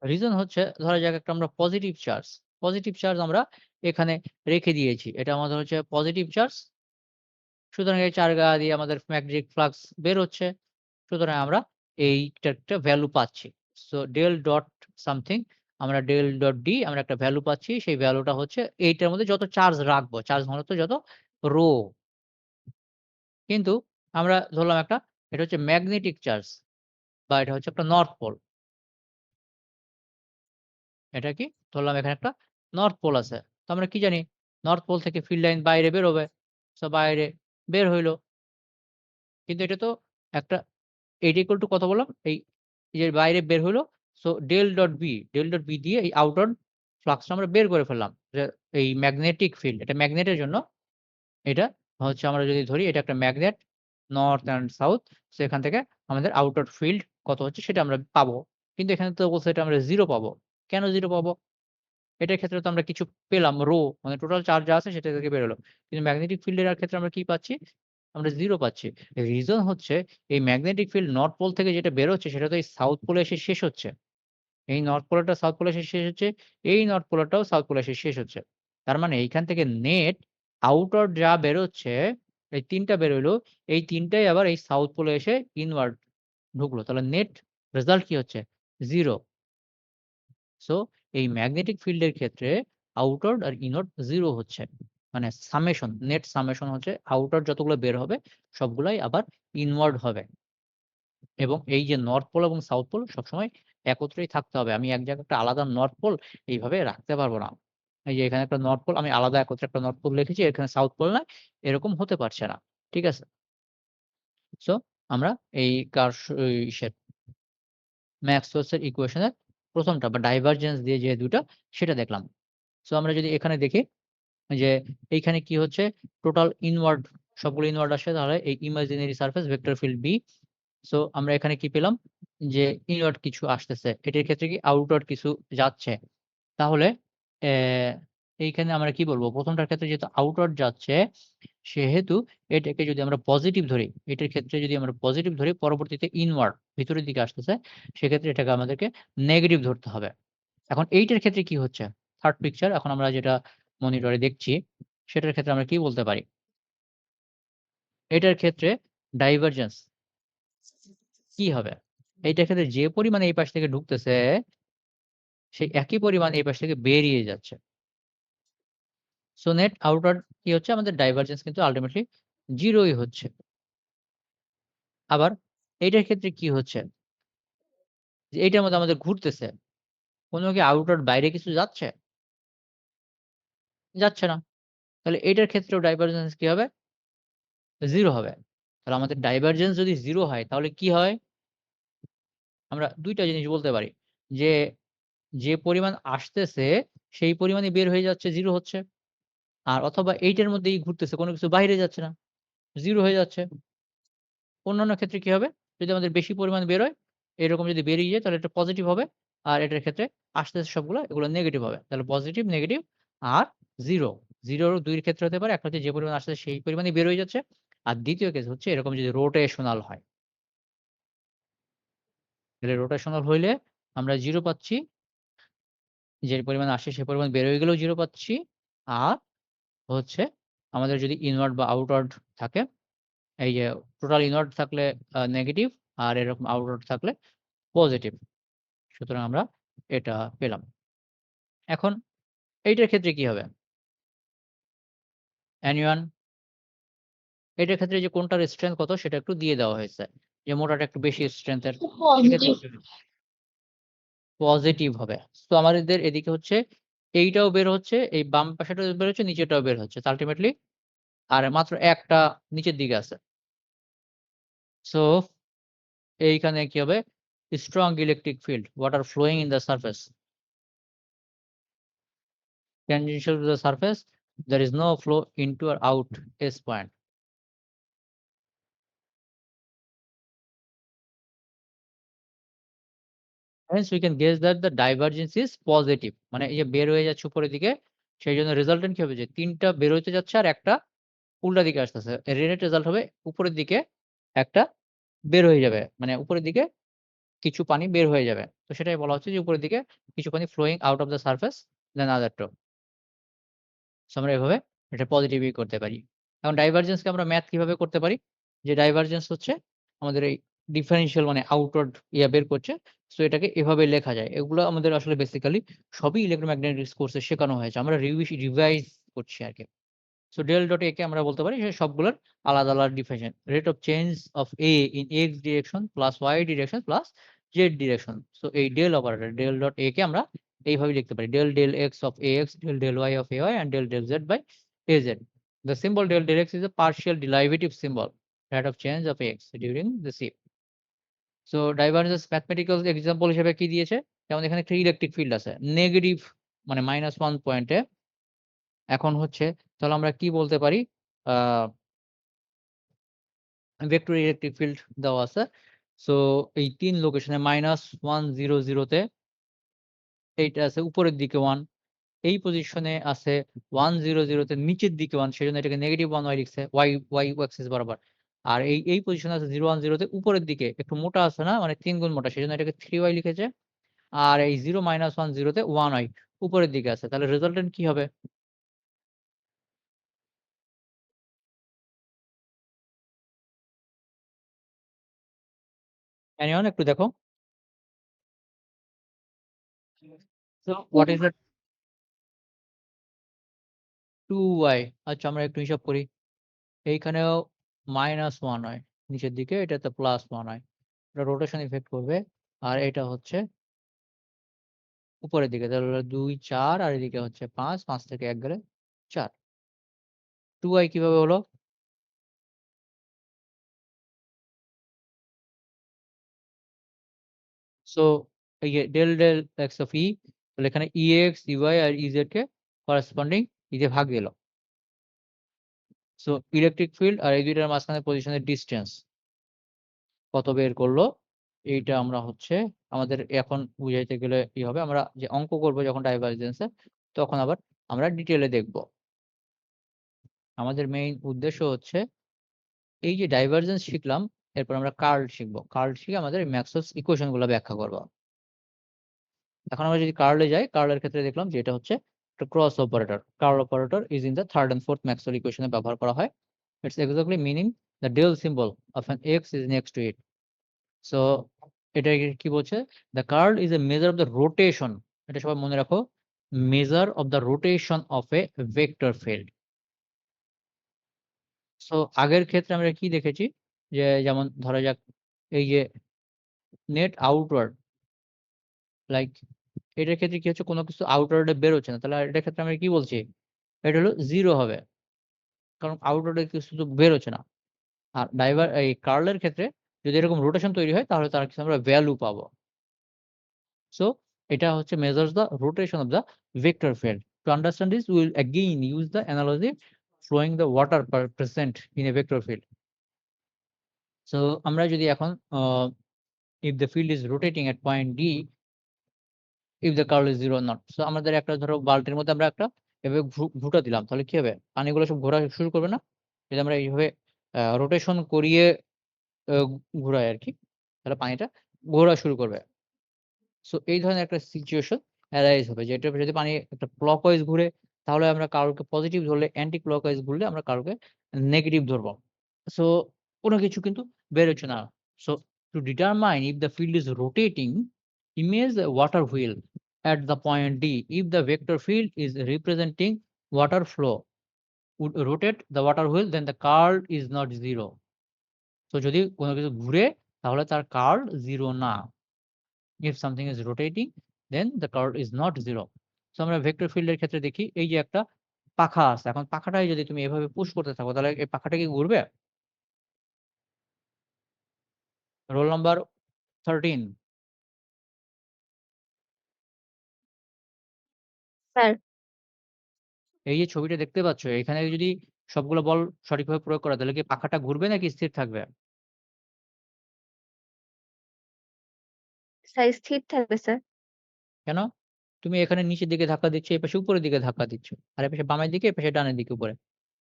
রিজন হচ্ছে ধরা যাক একটা আমরা পজিটিভ চার্জ আমরা এখানে রেখে দিয়েছি। এটা আমাদের হচ্ছে পজিটিভ চার্জ। সুতরাং এই ৪ গাঁ দিয়ে আমাদের ম্যাগনেটিক ফ্লাক্স বের হচ্ছে। সুতরাং আমরা এইটার একটা ভ্যালু পাচ্ছি। সো ডেল ডট সামথিং, আমরা ডেল ডট ডি আমরা একটা ভ্যালু পাচ্ছি। সেই ভ্যালুটা হচ্ছে এইটার মধ্যে যত চার্জ রাখবো, চার্জ ঘনত্ব যত রো। কিন্তু আমরা ধরলাম একটা, এটা হচ্ছে ম্যাগনেটিক চার্জ বা এটা হচ্ছে একটা নর্থ পোল। এটা কি? ধরলাম এখানে একটা নর্থ পোল আছে। তো আমরা কি জানি? নর্থ পোল থেকে ফিল্ড লাইন বাইরে বেরোবে। সো বাইরে বের হইল। কিন্তু এটা তো একটা, এইটা ইকুয়াল টু কত বললাম? এই যে বাইরে বের হইলো। সো ডেল ডট বি দিয়ে এই আউটওয়ার্ড ফ্লাক্সটা আমরা বের করে ফেললাম। যে এই ম্যাগনেটিক ফিল্ড, এটা ম্যাগনেটের জন্য, এটা হচ্ছে আমরা যদি ধরি এটা একটা magnet north and south. So এখান থেকে আমাদের আউটওয়ার্ড ফিল্ড কত হচ্ছে সেটা আমরা পাবো। কিন্তু এখানে তো বলছে এটা আমরা 0 পাবো। কেন 0 পাবো? এটার ক্ষেত্রে তো আমরা কিছু পেলাম মানে টোটাল চার্জ যা আছে সেটা থেকে বের হলো। কিন্তু ম্যাগনেটিক ফিল্ড এর ক্ষেত্রে আমরা কি পাচ্ছি? আমরা 0 পাচ্ছি। রিজন হচ্ছে এই ম্যাগনেটিক ফিল্ড নর্থ পোল থেকে যেটা বেরোচ্ছে সেটা তো এই সাউথ পোলে এসে শেষ হচ্ছে। এই নর্থ পোলারটা সাউথ পোলে এসে শেষ হচ্ছে। এই নর্থ পোলারটাও সাউথ পোলে এসে শেষ হচ্ছে। তার মানে এইখান থেকে নেট আউটওয়ার্ড যা বেরোচ্ছে এই ৩ টা বেরোইলো, এই ৩ টাই আবার এই সাউথ পোলে এসে ইনওয়ার্ড ঢুকলো। তাহলে নেট রেজাল্ট কি হচ্ছে? 0। সো এই ম্যাগনেটিক ফিল্ডের ক্ষেত্রে আউটওয়ার্ড আর ইনওয়ার্ড 0 হচ্ছে। মানে সামেশন, নেট সামেশন হচ্ছে আউটওয়ার্ড যতগুলো বের হবে সবগুলাই আবার ইনওয়ার্ড হবে। এবং এই যে নর্থ পোল এবং সাউথ পোল সবসময় একত্রেই থাকতে হবে। আমি এক জায়গায় একটা আলাদা নর্থ পোল এইভাবে রাখতে পারব না। এই যে এখানে একটা নর্থ পোল আমি আলাদা একত্রে একটা নর্থ পোল রেখেছি, এখানে সাউথ পোল নাই, এরকম হতে পারছে না। ঠিক আছে? সো আমরা এই ইসের ম্যাক্সওয়েলস এর ইকুয়েশনের ১ম টা বা ডাইভারজেন্স দিয়ে যে ২ টা সেটা দেখলাম। সো আমরা যদি এখানে দেখি যে এইখানে কি হচ্ছে টোটাল ইনওয়ার্ড সবগুলো ইনওয়ার্ড আসে, তাহলে এই imaginary surface vector field B. So আমরা এখানে কি পেলাম যে ইনওয়ার্ড কিছু আসতেছে। এটার ক্ষেত্রে কি আউটওয়ার্ড কিছু যাচ্ছে। তাহলে এইখানে আমরা কি বলব? ১ম টার ক্ষেত্রে যেহেতু আউটওয়ার্ড যাচ্ছে, সেহেতু এটাকে যদি আমরা পজিটিভ ধরি, এটার ক্ষেত্রে যদি আমরা পজিটিভ ধরি, পরবর্তীতে ইনওয়ার্ড ভিতরের দিকে আসতেছে, সেক্ষেত্রে এটাকে আমাদেরকে নেগেটিভ ধরতে হবে। এখন এইটার ক্ষেত্রে কি হচ্ছে? 3rd পিকচার এখন আমরা যেটা মনিটরে দেখছি, সেটার ক্ষেত্রে আমরা কি বলতে পারি? এটার ক্ষেত্রে ডাইভারজেন্স কি হবে? এইটার ক্ষেত্রে যে পরিমাণে এই পাশ থেকে ঢুকতেছে, সেই একই পরিমাণ এই পাশ থেকে বেরিয়ে যাচ্ছে। সো নেট আউটওয়ার্ড কি হচ্ছে? আমাদের ডাইভারজেন্স কিন্তু আল্টিমেটলি 0 ই হচ্ছে। আবার এইটার ক্ষেত্রে কি হচ্ছে? যে এইটার মধ্যে আমাদের ঘুরতেছে। কোন কি আউটওয়ার্ড বাইরে কিছু যাচ্ছে? যাচ্ছে না। তাহলে এইটার ক্ষেত্রেও ডাইভারজেন্স কি হবে? 0 হবে। তাহলে আমাদের ডাইভারজেন্স যদি 0 হয় তাহলে কি হয়? আমরা ২ টা জিনিস বলতে পারি। যে, যে পরিমাণ আসতেছে সেই পরিমাণই বের হয়ে যাচ্ছে 0 হচ্ছে। আর অথবা এইটার মধ্যেই ঘুরতেছে, কোন কিছু বাইরে যাচ্ছে না। 0 হয়ে যাচ্ছে। অন্যান্য ক্ষেত্রে কি হবে? যদি আমাদের বেশি পরিমাণ বেরোয়, এরকম যদি বেরিয়ে যায় তাহলে এটা পজিটিভ হবে। আর এটার ক্ষেত্রে আসতেছে সবগুলো এগুলো নেগেটিভ হবে। তাহলে পজিটিভ, নেগেটিভ আর 0। 0 ২ র ক্ষেত্রে হতে পারে। একটা হচ্ছে যে পরিমাণ আসতেছে সেই পরিমাণই বের হয়ে যাচ্ছে। আর দ্বিতীয় কেস হচ্ছে এরকম যদি রোটেশনাল হয়। তাহলে রোটেশনাল হইলে আমরা 0 পাচ্ছি। যে পরিমাণ আসে সে পরিমাণ বের হয়ে গেলেও 0 পাচ্ছি। আর হচ্ছে আমাদের যদি ইনওয়ার্ড বা আউটওয়ার্ড থাকে, এই যে টোটাল ইনওয়ার্ড থাকলে নেগেটিভ আর এরকম আউটওয়ার্ড থাকলে পজিটিভ। সুতরাং আমরা এটা পেলাম। এখন এইটার ক্ষেত্রে কি হবে? অ্যানিয়ন এটার ক্ষেত্রে যে কোনটার স্ট্রেংথ কত সেটা একটু দিয়ে দেওয়া হয়েছে। যে মোটাটা একটু বেশি স্ট্রেংথ এর সেক্ষেত্রে পজিটিভ হবে। তো আমাদের এদিকে হচ্ছে এইটাও বের হচ্ছে, এই বাম পাশেরটাও বের হচ্ছে, নিচেরটাও বের হচ্ছে। তো আল্টিমেটলি আর মাত্র একটা নিচের দিকে আছে। সো এইখানে কি হবে? Strong electric field, water flowing in the surface. Tangential to the surface, there is no flow into or out S point. Hence we can guess that the divergence is positive. মানে এই যে বের হয়ে যাচ্ছে উপরের দিকে, সেইজন্য রেজাল্টেন্ট কি হবে? যে ৩ টা বের হইতে যাচ্ছে আর একটা উল্টা দিকে আসতেছে। এর নেট রেজাল্ট হবে উপরের দিকে একটা বের হয়ে যাবে। মানে উপরের দিকে কিছু পানি বের হয়ে যাবে। তো সেটাই বলা হচ্ছে যে উপরের দিকে কিছু পানি flowing out of the surface than other two. So আমরা এভাবে এটা পজিটিভই করতে পারি। এখন ডাইভারজেন্স কে আমরা ম্যাথ কিভাবে করতে পারি? যে ডাইভারজেন্স হচ্ছে আমাদের এই ডিফারেনশিয়াল মানে আউটওয়ার্ড বের করছে। সো এটাকে এভাবে লেখা যায়। এগুলো আমাদের আসলে বেসিক্যালি সবই ইলেক্ট্রোম্যাগনেটিক্স কোর্সে শেখানো হয়েছে। আমরা রিভাইজ করছি আরকি। সো ডেল ডট এ কে আমরা বলতে পারি যে সবগুলোর আলাদা, আলাদা definition. Rate of change of A in X direction plus Y direction plus Z direction. So এই del operator del dot A কে আমরা এইভাবে লিখতে পারি। Del del X of X, del del Y of A Y and del del Z by A Z. The symbol del del x is a partial derivative symbol, rate of change of x during the shift. So divergence mathematical example হিসেবে কি দিয়েছে? যেমন এখানে একটা electric field আছে। Negative মানে -1 পয়েন্টে এখন হচ্ছে তাহলে আমরা কি বলতে পারি? আ ভেক্টর ইলেকট্রিক ফিল্ড দেওয়া আছে। সো এই ৩ লোকেশনে -1 0 0 তে এইটা আছে উপরের দিকে 1, এই পজিশনে আছে 1 0 0 তে নিচের দিকে 1 সেজন্য এটাকে -1 y লিখছে। y অ্যাক্সিস বরাবর। আর এই পজিশনে আছে 0 1 0 তে উপরের দিকে একটু মোটা আছে না? মানে ৩ গুণ মোটা সেজন্য এটাকে 3y লিখেছে। আর এই 0 -1 0 তে 1y উপরের দিকে আছে। তাহলে রেজাল্টেন্ট কি হবে? Anyone একটু দেখো। So what is the 2y? আচ্ছা আমরা একটু হিসাব করি। এইখানেও -1 হয়। নিচের দিকে এটাতে +1 হয়। এটা রোটেশন ইফেক্ট করবে। আর এটা হচ্ছে উপরের দিকে। তাহলে হলো 2, 4 আর এদিকে হচ্ছে 5, 5 থেকে 1 গেলে 4। 2y কিভাবে হলো? সো এই যে del x of e, তাহলে এখানে ex, ey আর ez কে করেসপন্ডিং ই দিয়ে ভাগ দিল। সো ইলেকট্রিক ফিল্ড আর এই দুইটার মাঝখানে পজিশনের ডিসট্যান্স কত বের করলো? এইটা আমরা হচ্ছে আমাদের এখন বুঝাইতে গেলে কি হবে? আমরা যে অঙ্ক করব যখন ডাইভারজেন্স এর তখন আবার আমরা ডিটেইলে দেখব। আমাদের মেইন উদ্দেশ্য হচ্ছে এই যে ডাইভারজেন্স শিখলাম, এরপর আমরা কার্ল শিখব। কার্ল শিখে আমাদের ম্যাক্সওয়েলস ইকুয়েশন গুলা ব্যাখ্যা করব। এখন আমরা যদি কার্ল এ যাই, কার্ল এর ক্ষেত্রে দেখলাম যে এটা হচ্ছে একটা cross operator. Curl operator is in the third and fourth Maxwell equation এ ব্যবহার করা হয়। It's exactly meaning the del symbol of an x is next to it. So এটা কি বলছে? The curl is a measure of the rotation. এটা সবাই মনে রাখো। Measure of the rotation of a vector field. So আগের ক্ষেত্রে আমরা কি দেখেছি? যে যেমন ধরা যাক এই যে নেট আউটওয়ার্ড, লাইক এটার ক্ষেত্রে কি হচ্ছে? কোন কিছু আউটওয়ার্ড এ বেরোচ্ছে না। তাহলে এটার ক্ষেত্রে আমরা কি বলছি? এটা হলো 0 হবে। কারণ আউটওয়ার্ড এ কিছু তো বেরোচ্ছে না। আর এই কার্ল এর ক্ষেত্রে যদি এরকম রোটেশন তৈরি হয় তাহলে তার কিছু আমরা ভ্যালু পাবো। সো এটা হচ্ছে measures the rotation of the vector field. To understand this, we will again use the analogy flowing the water present in a vector field. So আমরা যদি এখন if the field is rotating at point D, if the curl is 0 or not. So আমাদের একটা ধরো বালতির মধ্যে আমরা একটা এভাবে ঘুটা দিলাম। তাহলে কি হবে? পানিগুলো সব ঘোরা শুরু করবে না? যদি আমরা এইভাবে রোটেশন করিয়ে আ ঘুরাই আরকি, তাহলে পানিটা ঘোরা শুরু করবে। সো এই ধরনের একটা সিচুয়েশন অ্যারাইজ হবে, যেটা যদি পানি একটা ক্লকওয়াইজ ঘুরে তাহলে আমরা কারোকে পজিটিভ ধরলে, অ্যান্টি ক্লকওয়াইজ ঘুরলে আমরা কারোকে নেগেটিভ ধরবো। সো কোন কিছু কিন্তু বেরোচ্ছে না। So to determine if the field is rotating, image a water wheel at the point D. If the vector field is representing water flow, would rotate the water wheel, then the curl is not 0. So যদি কোন কিছু ঘুরে তাহলে তার curl 0 না। If something is rotating, then the curl is not 0. So আমরা vector field এর ক্ষেত্রে দেখি এই যে একটা পাখা আছে। এখন পাখাটায় যদি তুমি এভাবে পুশ করতে থাকো তাহলে এই পাখাটা কি ঘুরবে? Roll number 13। স্যার, এই যে ছবিটা দেখতে পাচ্ছ, এখানে যদি সবগুলো বল সঠিকভাবে প্রয়োগ করা তাহলে কি পাখাটা ঘুরবে নাকি স্থির থাকবে? স্যার স্থির থাকবে স্যার। কেন? তুমি এখানে নিচের দিকে ধাক্কা দিচ্ছ, এই পাশে উপরের দিকে ধাক্কা দিচ্ছ। আর এই পাশে বামের দিকে, এই পাশে ডানের দিকে উপরে।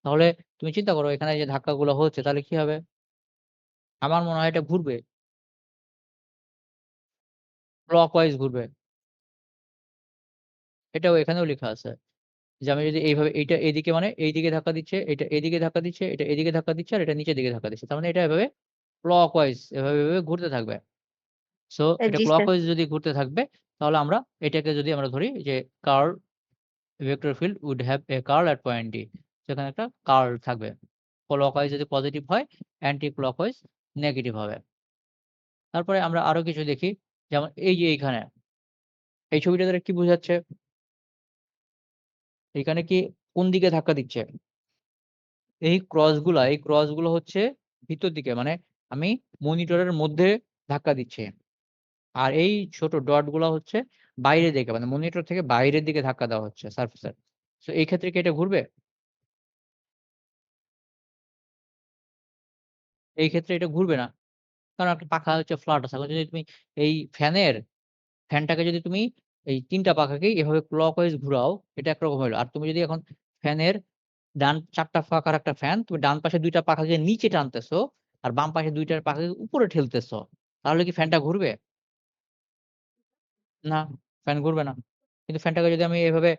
তাহলে তুমি চিন্তা করো এখানে যে ধাক্কাগুলো হচ্ছে তাহলে কি হবে? আমার মনে হয় এটা ঘুরবে। ক্লকওয়াইজ ঘুরবে। এটাও এখানেও লেখা আছে। যে আমি যদি এইভাবে এইটা এদিকে মানে এইদিকে ধাক্কা দিচ্ছে, এটা এদিকে ধাক্কা দিচ্ছে, এটা এদিকে ধাক্কা দিচ্ছে, আর এটা নিচের দিকে ধাক্কা দিচ্ছে। তার মানে এটা এভাবে ক্লকওয়াইজ এভাবে ঘুরতে থাকবে। সো এটা জি স্যার। ক্লকওয়াইজ যদি ঘুরতে থাকবে তাহলে আমরা এটাকে যদি আমরা ধরি যে curl vector field would have a curl at point D. সেখানে একটা কার্ল থাকবে। ক্লকওয়াইজ যদি পজিটিভ হয়, অ্যান্টি ক্লকওয়াইজ নেগেটিভ হবে। তারপরে আমরা আরো কিছু দেখি। যেমন এই যে এইখানে, এই ছবিটা দ্বারা কি বোঝাচ্ছে? এখানে কি কোন দিকে ধাক্কা দিচ্ছে? এই ক্রসগুলো হচ্ছে ভিতর দিকে, মানে আমি মনিটরের মধ্যে ধাক্কা দিচ্ছি। আর এই ছোট ডট গুলা হচ্ছে বাইরের দিকে, মানে মনিটর থেকে বাইরের দিকে ধাক্কা দেওয়া হচ্ছে সারফেসের। সো এই ক্ষেত্রে কি এটা ঘুরবে? এই ক্ষেত্রে এটা ঘুরবে না। কারণ একটা পাখা হচ্ছে ফ্ল্যাট আছে। এখন যদি তুমি এই ফ্যানটাকে যদি তুমি এই ৩ টা পাখাকেই এভাবে ক্লকওয়াইজ ঘুরাও, এটা একরকম হইলো। আর তুমি যদি এখন ফ্যানের ৪ টা পাখার একটা ফ্যান, তুমি ডান পাশে ২ টা পাখাকে নিচে টানতেছো, আর বাম পাশে ২ টার পাখাকে উপরে ঠেলতেছো। তাহলে কি ফ্যানটা ঘুরবে? না, ফ্যান ঘুরবে না। কিন্তু ফ্যানটাকে যদি আমি এভাবে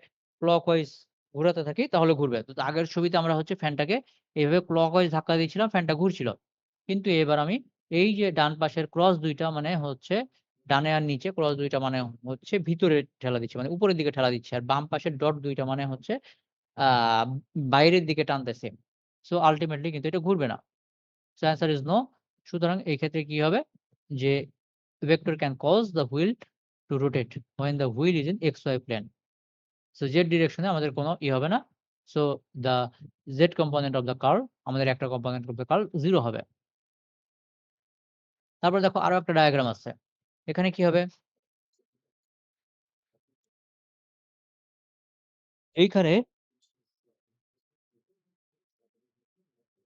ক্লকওয়াইজ ঘুরাতে থাকি তাহলে ঘুরবে। তো আগের ছবিতে আমরা হচ্ছে ফ্যানটাকে এভাবে ক্লকওয়াইজ ধাক্কা দিয়েছিলাম, ফ্যানটা ঘুরছিল। কিন্তু এবার আমি এই যে ডান পাশের ক্রস ২ টা মানে হচ্ছে ডানে আর নিচে ক্রস ২ টা মানে হচ্ছে ভিতরে ঠেলা দিচ্ছে, মানে উপরের দিকে ঠেলা দিচ্ছে। আর বাম পাশের ডট ২ টা মানে হচ্ছে আ বাইরের দিকে টানতেছে। সো আল্টিমেটলি কিন্তু এটা ঘুরবে না। So answer is no. সুতরাং এই ক্ষেত্রে কি হবে যে vector can cause the wheel to rotate when the wheel is in xy plane. So z direction এ আমাদের কোনো হবে না। So the z component of the curve আমাদের একটা কম্পোনেন্ট অফ দ্য কার্ভ 0 হবে। তারপর দেখো আরো একটা ডায়াগ্রাম আছে। এখানে কি হবে? এইখানে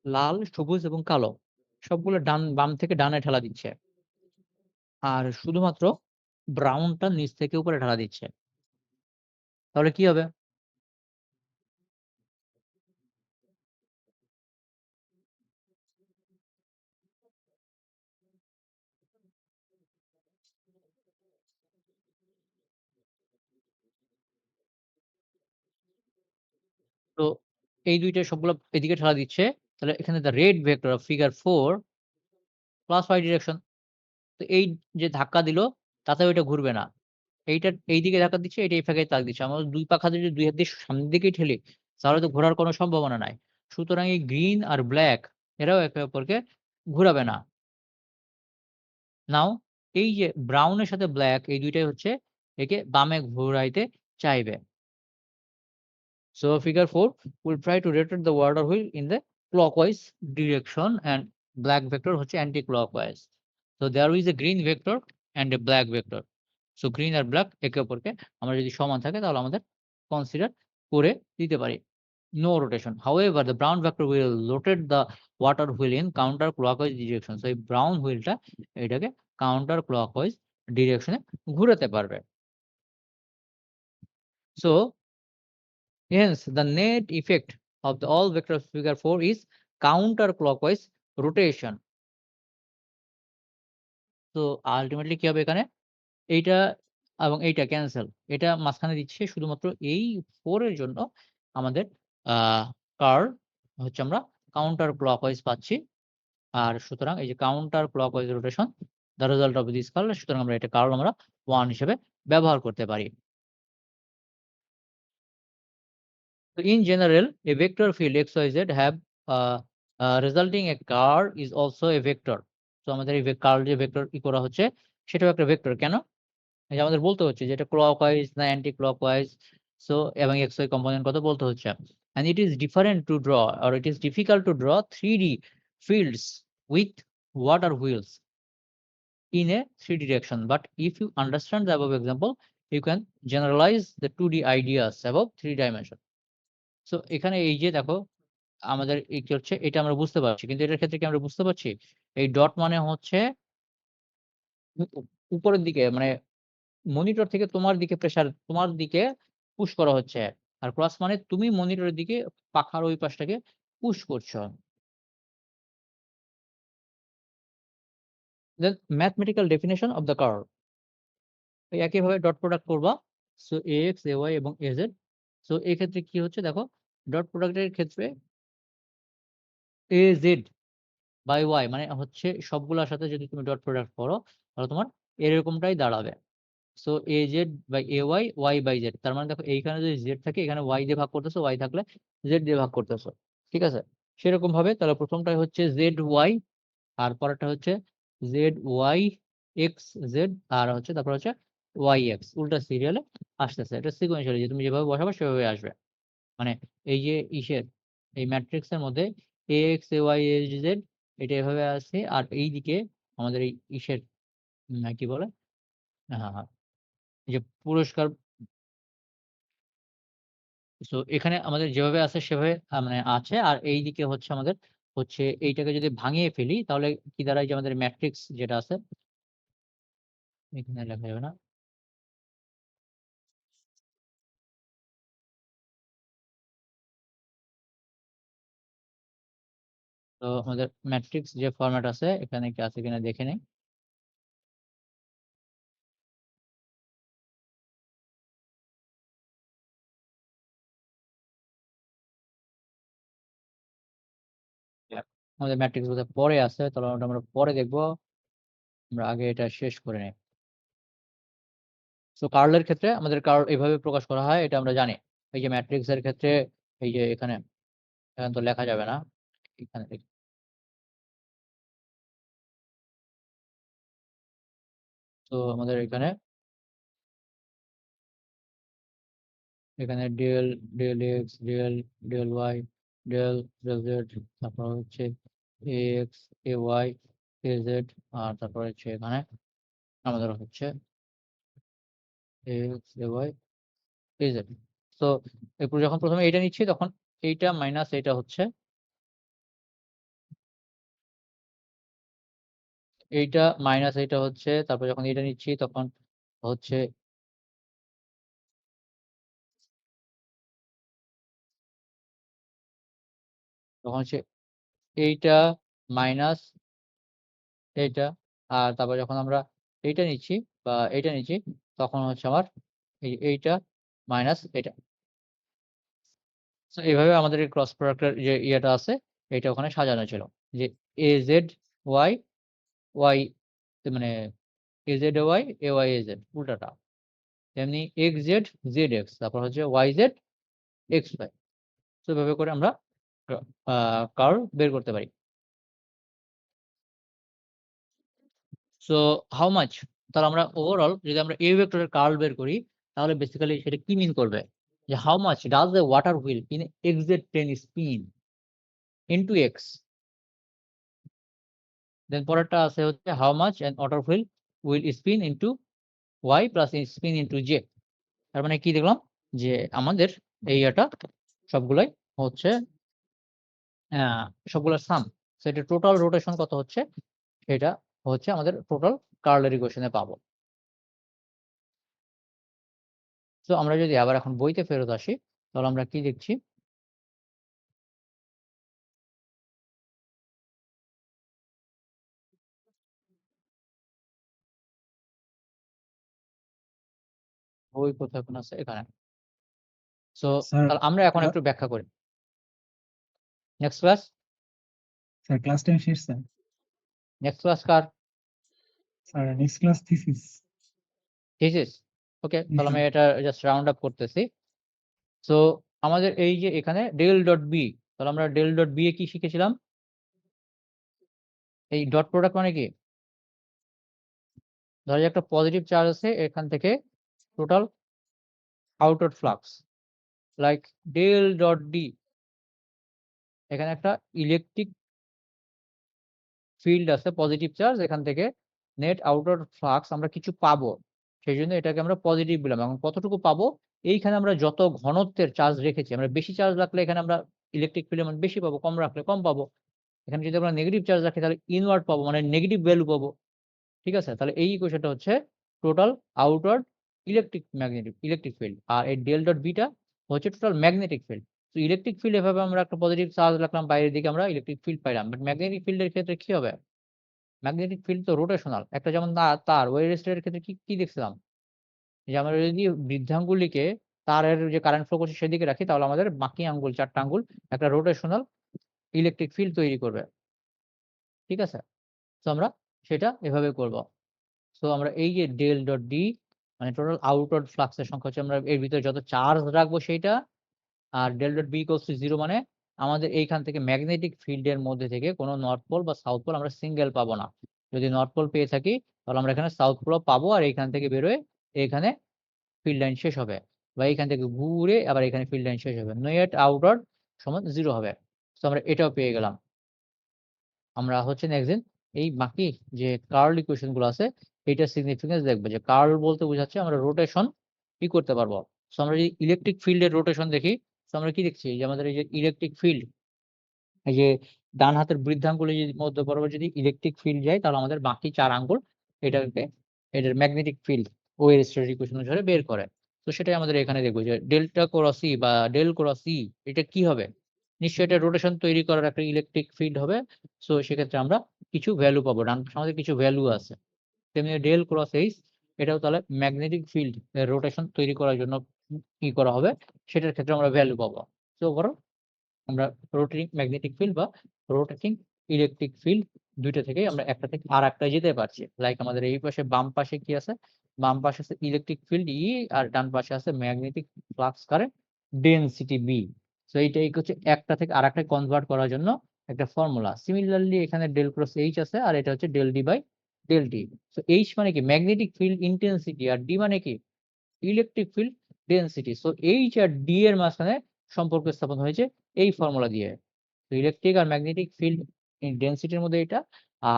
লাল, সবুজ এবং কালো সবগুলো বাম থেকে ডানে ঠেলা দিচ্ছে। আর শুধুমাত্র ব্রাউনটা নিচ থেকে উপরে ঠেলা দিচ্ছে। তাহলে কি হবে? তো এই ২ টা সবগুলো এদিকে ঠেলা দিচ্ছে। তাহলে এখানে the red vector of figure 4 plus y direction. তো এই যে ধাক্কা দিল তাতেও এটা ঘুরবে না। এইদিকে ধাক্কা দিচ্ছে, এটা এই ফাঁকে তাক দিচ্ছে। আমরা ২ পাখা যদি ২ হাত দিয়ে সামনের দিকেই ঠেলি, তাহলে তো ঘোরার কোনো সম্ভাবনা নাই। সুতরাং এই গ্রিন আর ব্লাক এরাও একে অপরকে ঘুরাবে না। নাও এই যে ব্রাউন এর সাথে ব্লাক এই ২ টাই হচ্ছে একে বামে ঘুরাইতে চাইবে। So figure 4 will try to rotate the water wheel in the clockwise direction and black vector হচ্ছে anti-clockwise. So there is a green vector and a black vector. So green R black একে অপরকে আমরা যদি সমান থাকে তাহলে আমাদের consider করে দিতে পারি। No rotation. However, the brown vector will rotate the water wheel in counterclockwise direction. So এই ব্রাউন হুইলটা এটাকে counterclockwise direction এ ঘুরাতে পারবে। So hence, the net effect of all vectors of figure 4 is counterclockwise rotation. তো ultimately কি হবে এখানে? এইটা এবং এইটা ক্যানসেল। এটা মাঝখানে দিচ্ছি শুধুমাত্র এই 4 এর জন্য আমাদের আ কার্ভ হচ্ছে আমরা কাউন্টার ক্লকওয়াইজ পাচ্ছি। আর সুতরাং এই যে counter clockwise rotation the result of this curve, সুতরাং আমরা এটা কার্ভ আমরা 1 হিসেবে ব্যবহার করতে পারি। So in general, a vector field XYZ have resulting a curve is also a vector. So আমাদের এই কার্ভ যে ভেক্টর করা হচ্ছে সেটাও একটা ভেক্টর। কেন? এই যে আমাদের বলতে হচ্ছে যে এটা ক্লকওয়াইজ না অ্যান্টি ক্লকওয়াইজ। সো এবং XY কম্পোনেন্ট কত বলতে হচ্ছে। And it is different to draw or it is difficult to draw 3D fields with water wheels in a 3D direction. But if you understand the above example, you can generalize the 2D ideas above 3 dimension. So এখানে এই যে দেখো আমাদের কি হচ্ছে এটা আমরা বুঝতে পারছি। কিন্তু এটার ক্ষেত্রে কি আমরা বুঝতে পারছি? এই ডট মানে হচ্ছে উ উ উপরের দিকে মানে মনিটর থেকে তোমার দিকে প্রেশার তোমার দিকে পুশ করা হচ্ছে। আর ক্রস মানে তুমি মনিটরের দিকে পাখার ওই পাশটাকে পুশ করছো। Then mathematical definition of the curve. এই একইভাবে ডট প্রোডাক্ট করবা। সো AX, AY এবং AZ। সো এক্ষেত্রে কি হচ্ছে দেখো ডট প্রোডাক্ট এর ক্ষেত্রে AZ বাই ওয়াই মানে হচ্ছে সবগুলার সাথে যদি তুমি ডট প্রোডাক্ট করো তাহলে তোমার এরকমটাই দাঁড়াবে। So AZ by AY, Y by Z। তার মানে দেখো এইখানে যদি Z থাকে এখানে Y দিয়ে ভাগ করতেছো, Y থাকলে Z দিয়ে ভাগ করতেছো। ঠিক আছে? সেরকম ভাবে তাহলে ১ম টাই হচ্ছে ZY আর পরেরটা হচ্ছে ZY, XZ আর হচ্ছে তারপর হচ্ছে YX উল্টা সিরিয়ালে আসতেছে। এটা সিকোয়েন্সিয়ালি যে তুমি যেভাবে বসাবা সেভাবেই আসবে। মানে এই যে ইসের এই ম্যাট্রিক্স এর মধ্যে AX, AY, AZ এটা এভাবে আছে। আর এইদিকে আমাদের এই ইসের কি বলে? হ্যাঁ, হ্যাঁ। এই যে পুরস্কার সো এখানে আমাদের যেভাবে আছে সেভাবে মানে আছে। আর এইদিকে হচ্ছে আমাদের হচ্ছে এইটাকে যদি ভাঙিয়ে ফেলি তাহলে কি দাঁড়ায় যে আমাদের ম্যাট্রিক্স যেটা আছে এখানে লেখা যাবে না। তো আমাদের ম্যাট্রিক্স যে ফরম্যাট আছে এখানে কি আছে কিনা দেখে নেই। আমাদের ম্যাট্রিক্স বোধহয় পরে আছে, তাহলে ওটা আমরা পরে দেখব। আমরা আগে এটা শেষ করে নেই। সো কার্লের ক্ষেত্রে আমাদের কার্ল এভাবে প্রকাশ করা হয়, এটা আমরা জানি। এই যে ম্যাট্রিক্সের ক্ষেত্রে এই যে এখানে তো লেখা যাবে না। এখানে লিখি। তো আমাদের এখানে del x, del y, del z, তারপর হচ্ছে ax, ay, az, আর তারপর হচ্ছে এখানে আমাদের হচ্ছে ax, ay, az। তো এরপর যখন প্রথমে এইটা নিচ্ছি তখন এইটা মাইনাস এইটা হচ্ছে এইটা মাইনাস এইটা হচ্ছে, তারপর যখন এইটা নিচ্ছি তখন হচ্ছে এইটা মাইনাস এইটা, আর তারপর যখন আমরা এইটা নিচ্ছি বা এইটা নিচ্ছি তখন হচ্ছে আমার এইটা মাইনাস এটা। সো এভাবে আমাদের এই ক্রস প্রোডাক্টের যে ইয়েটা আছে এটা ওখানে সাজানো ছিল। যে AZ Y Y মানে AZ AY AY AZ উল্টাটা। তেমনি XZ ZX তারপর হচ্ছে YZ XY। তো এভাবে করে আমরা কার্ভ বের করতে পারি। সো হাউ মাচ, তাহলে আমরা ওভারঅল যদি আমরা A ভেক্টরের কার্ল বের করি তাহলে বেসিক্যালি সেটা কি মিন করবে? যে how much does the water wheel in XZ plane spin into X। Then পরেরটা আছে হচ্ছে how much an water wheel will spin into Y plus spin into Z। তার মানে কি দেখলাম? যে আমাদের এই ইয়েটা সবগুলাই হচ্ছে অ্যা সবগুলার সাম। সো এটা টোটাল রোটেশন কত হচ্ছে? এটা হচ্ছে আমাদের টোটাল কার্লের ইকুয়েশনে পাবো। সো আমরা যদি আবার এখন বইতে ফেরত আসি তাহলে আমরা কি দেখছি? বই কোথায় এখন আছে? এখানে। সো স্যার তাহলে আমরা এখন একটু ব্যাখ্যা করি। Next class? Sir class time শেষ স্যার। নেক্সট ক্লাস কার? Sir next class thesis. Thesis? Okay, জি তাহলে আমি স্যার। এটা জাস্ট রাউন্ড আপ করতেছি। সো আমাদের এই যে এখানে ডেল ডট বি, তাহলে আমরা ডেল ডট বি এ কি শিখেছিলাম? এই ডট প্রোডাক্ট মানে কি? ধরা যাক একটা পজিটিভ চার্জ আছে, এখান থেকে total outward flux like del dot D. এখানে একটা ইলেকট্রিক ফিল্ড আছে, পজিটিভ চার্জ, এখান থেকে নেট আউটওয়ার্ড ফ্লাক্স আমরা কিছু পাবো। সেজন্য এটাকে আমরা পজিটিভ বললাম। এখন কতটুকু পাবো? এইখানে আমরা যত ঘনত্বের চার্জ রেখেছি, আমরা বেশি চার্জ রাখলে এখানে আমরা ইলেকট্রিক ফিল্ড এর মান বেশি পাবো, কম রাখলে কম পাবো। এখানে যদি আমরা নেগেটিভ চার্জ রাখি তাহলে ইনওয়ার্ড পাবো, মানে নেগেটিভ ভ্যালু পাবো। ঠিক আছে? তাহলে এই ইকুয়েশনটা হচ্ছে টোটাল আউটওয়ার্ড ইলেকট্রিক ফিল্ড। আর এই ডেল ডট বি টা হচ্ছে টোটাল ম্যাগনেটিক ফিল্ড। তো ইলেকট্রিক ফিল্ড এভাবে আমরা একটা পজিটিভ চার্জ রাখলাম, বাইরের দিকে আমরা ইলেকট্রিক ফিল্ড পাইলাম। বাট ম্যাগনেটিক ফিল্ডের ক্ষেত্রে কি হবে? ম্যাগনেটিক ফিল্ড তো রোটেশনাল। একটা যেমন তার ওয়েভ রেজিস্ট্যান্স এর ক্ষেত্রে কি দেখছিলাম? যে আমরা যদি বৃদ্ধাঙ্গুলিকে তারের যে কারেন্ট ফ্লো করছে সেদিকে রাখি তাহলে আমাদের বাকি আঙ্গুল ৪ টা আঙ্গুল একটা রোটেশনাল ইলেকট্রিক ফিল্ড তৈরি করবে। ঠিক আছে? সো আমরা সেটা এভাবে করব। সো আমরা এই যে ডেল ডট ডি মানে টোটাল আউটওয়ার্ড ফ্লাক্স এর সংখ্যা হচ্ছে আমরা এর ভিতরে যত চার্জ রাখবো সেইটা। আর del dot B equals to 0 মানে আমাদের এইখান থেকে ম্যাগনেটিক ফিল্ড এর মধ্যে থেকে কোন নর্থ পোল বা সাউথ পোল আমরা সিঙ্গেল পাবো না। যদি নর্থ পোল পেয়ে থাকি তাহলে আমরা এখানে সাউথ পোল পাবো, আর এইখান থেকে বেরোয় এখানে ফিল্ড লাইন শেষ হবে। বা এইখান থেকে ঘুরে আবার এখানে ফিল্ড লাইন শেষ হবে। নেট আউটওয়ার্ড সমান 0 হবে। সো আমরা এটাও পেয়ে গেলাম। আমরা হচ্ছে নেক্সট দিন এই বাকি যে কার্ল ইকুয়েশন গুলো আছে এইটার সিগনিফিকেন্স দেখবো। যে কার্ল বলতে বোঝাচ্ছে আমরা রোটেশন কি করতে পারবো। সো আমরা যদি ইলেকট্রিক ফিল্ডের রোটেশন দেখি, সো আমরা কি দেখছি? যে আমাদের এই যে ইলেকট্রিক ফিল্ড, এই যে ডান হাতের বৃদ্ধাঙ্গুলে যদি মধ্য বরাবর যদি ইলেকট্রিক ফিল্ড যায় তাহলে আমাদের বাকি ৪ আঙ্গুল এটার ম্যাগনেটিক ফিল্ড ওয়েরস্টেড ইকুয়েশন অনুসারে বের করে। তো সেটাই আমাদের এখানে দেখব যে ডেল্টা ক্রস ই বা ডেল ক্রস ই এটা কি হবে? নিশ্চয়ই এটা রোটেশন তৈরি করার একটা ইলেকট্রিক ফিল্ড হবে। সো সেক্ষেত্রে আমরা কিছু ভ্যালু পাবো। ডান পাশে আমাদের কিছু ভ্যালু আছে। তেমনি ডেল ক্রস এইচ এটাও তাহলে ম্যাগনেটিক ফিল্ড এর রোটেশন তৈরি করার জন্য কি করা হবে সেটার ক্ষেত্রে আমরা ভ্যালু পাবো। সো ওভারঅল আমরা রোটেটিং ম্যাগনেটিক ফিল্ড বা রোটেটিং ইলেকট্রিক ফিল্ড দুইটা থেকেই আমরা একটা থেকে আরেকটায় যেতে পারছি। লাইক আমাদের এই পাশে বাম পাশে কি আছে? বাম পাশে আছে ইলেকট্রিক ফিল্ড E আর ডান পাশে আছে magnetic flux current density B। So এইটাই হচ্ছে একটা থেকে আরেকটায় কনভার্ট করার জন্য একটা ফর্মুলা। সিমিলারলি এখানে ডেল ক্রস H আছে আর এটা হচ্ছে del D by del T। So H মানে কি? ম্যাগনেটিক ফিল্ড ইনটেনসিটি আর D মানে কি? Electric field density. So H আর D এর মাঝখানে সম্পর্ক স্থাপন হয়েছে এই ফর্মুলা দিয়ে। তো ইলেকট্রিক আর ম্যাগনেটিক ফিল্ড ডেনসিটির মধ্যে এটা,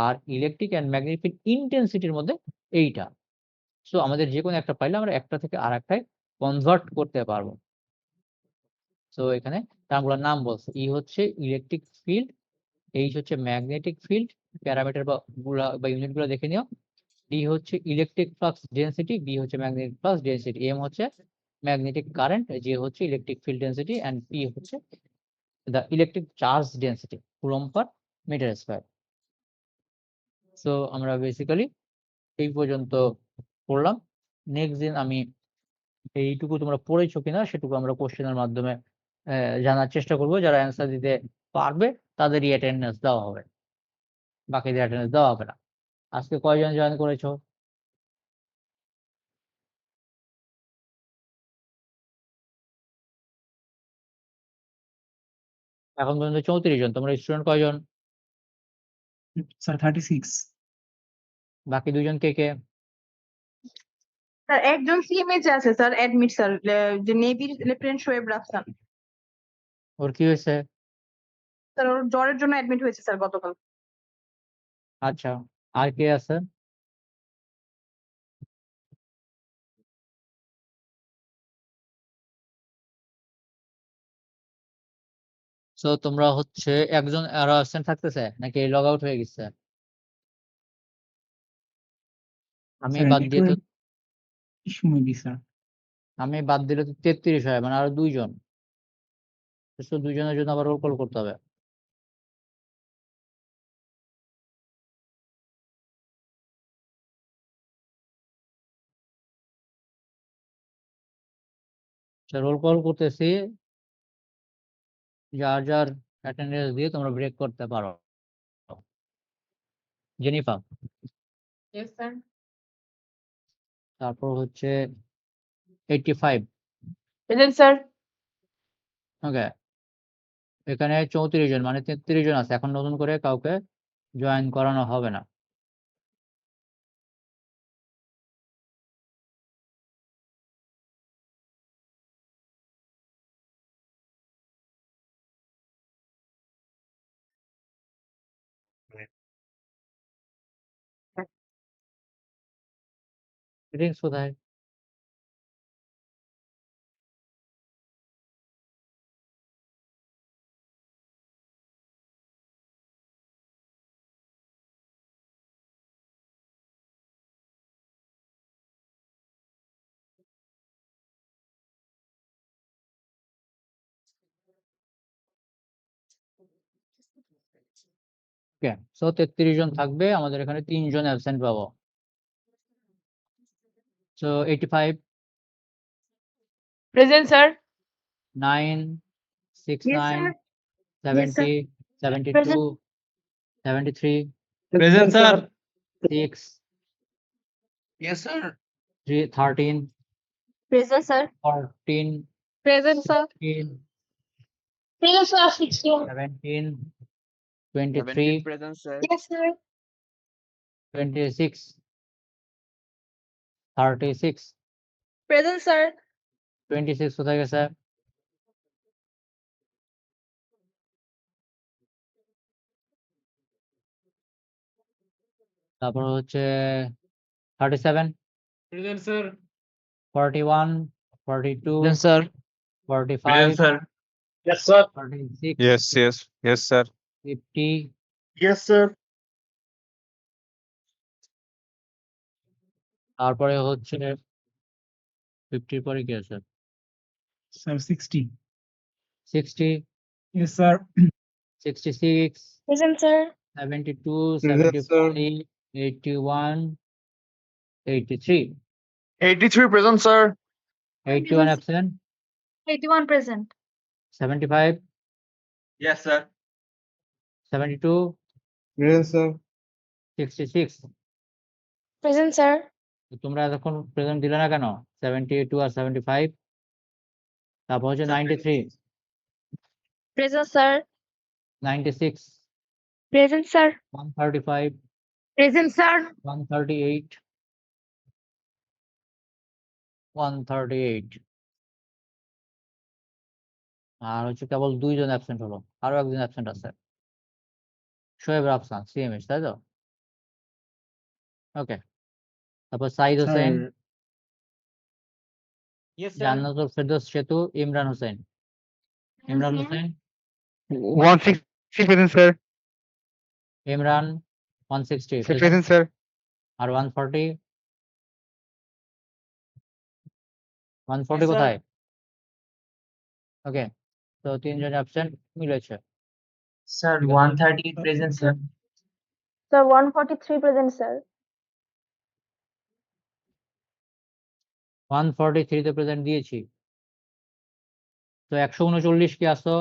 আর ইলেকট্রিক এন্ড ম্যাগনেটিক ফিল্ড ইনটেনসিটির মধ্যে এইটা। সো আমাদের যেকোনো একটা পাইলে আমরা একটা থেকে আরেকটায় কনভার্ট করতে পারবো। সো এখানে টার্মগুলোর নাম বলছে। E হচ্ছে ইলেকট্রিক ফিল্ড, H হচ্ছে ম্যাগনেটিক ফিল্ড, প্যারামিটার বা ইউনিট গুলো দেখে নিও। D হচ্ছে ইলেকট্রিক ফ্লাক্স ডেনসিটি, B হচ্ছে ম্যাগনেটিক ফ্লাক্স ডেনসিটি, M হচ্ছে ম্যাগনেটিক কারেন্ট, J হচ্ছে electric field density and P হচ্ছে the electric charge density coulomb per meter square. So আমরা বেসিক্যালি এই পর্যন্ত পড়লাম। নেক্সট দিন আমি এইটুকু তোমরা পড়েছো কিনা সেটুকু আমরা কোশ্চেনের মাধ্যমে জানার চেষ্টা করব। যারা অ্যান্সার দিতে পারবে তাদেরই অ্যাটেন্ডেন্স দেওয়া হবে, বাকিদের অ্যাটেন্ডেন্স দেওয়া হবে না। আজকে কয়জন জয়েন করেছো? এখন পর্যন্ত 34 জন। তোমরা স্টুডেন্ট কয়জন? স্যার 36। বাকি দুজন কে কে? স্যার একজন সিএমএইচ আছে স্যার, অ্যাডমিট স্যার, যে নেভির লেফটেন্যান্ট শোয়েব রাফসান। ওর কি হয়েছে? স্যার ওর জ্বরের জন্য অ্যাডমিট হয়েছে স্যার গতকাল। আচ্ছা, আর কে আছে? সো তোমরা হচ্ছে একজন আরো অ্যাবসেন্ট থাকতেছে নাকি লগ আউট হয়ে গেছে? আমি স্যার বাদ দিয়ে তো নেটওয়ার্ক ইস্যু মেবি স্যার। আমি বাদ দিলে তো 33 হয়, মানে আরো 2 জন। তো 2 জনের জন্য আবার রোল কল করতে হবে। রোল কল করতেছি, যার যার অ্যাটেন্ডেন্স দিয়ে তোমরা ব্রেক করতে পারো। Zenifa, yes sir. তারপর হচ্ছে 85। Present sir. ওকে, এখানে 34 জন মানে 33 জন আছে। এখন নতুন করে কাউকে জয়েন করানো হবে না। রিংস কোথায়? ওকে, সো 33 জন থাকবে। আমাদের এখানে 3 জন অ্যাবসেন্ট পাবো। So 85, present sir. 9, 6, Yes, 9, sir. 70, 72, 73, Present, sir. 6, Yes, sir. 13, Present, sir. 14, present sir. 15, Present, sir. 16. 17, 23, Present, sir. Yes, sir. 26, 36, present sir. 26 কোথায় গেছে? তারপর হচ্ছে 37, Present, sir. 41, 42, Present, sir. 45, sir. Yes, sir. 46, Yes, sir. 50, Yes, sir. তারপরে হচ্ছে 50 পরে কি আছে? Sir 60। 60, yes sir. 66, Present, sir. 72, Present, sir. 75, 81, 83, 83 present, sir. 81 absent, 81 present. 75, Yes, sir. 72, Present, sir. 66 Present, sir. তোমরা এতক্ষণ প্রেজেন্ট দিলে না কেন? 72 আর 75 তারপর হচ্ছে 93 Present, sir. 96 Present, sir. 135 Present, sir. 138 138 আর হচ্ছে কেবল 2 জন অ্যাবসেন্ট হলো, আরো একজন অ্যাবসেন্ট আছে, শোয়েব রাফসান সিএমএস, তাই তো? ওকে, তারপর সাইদ হোসেন, Sir, Yes, জান্নাতুল ফেরদৌস সেতু, Imran Hossain. Imran Hossain, 160 present, sir. Imran 160 Sir, present, sir. আর 140 140 Yes, sir. কোথায়? ওকে, তো 3 জন অ্যাবসেন্ট মিলেছে। Sir, 138 present, sir. Sir, 143 present, sir. 143 তে প্রেজেন্ট দিয়েছি। তো 139 কি আসো?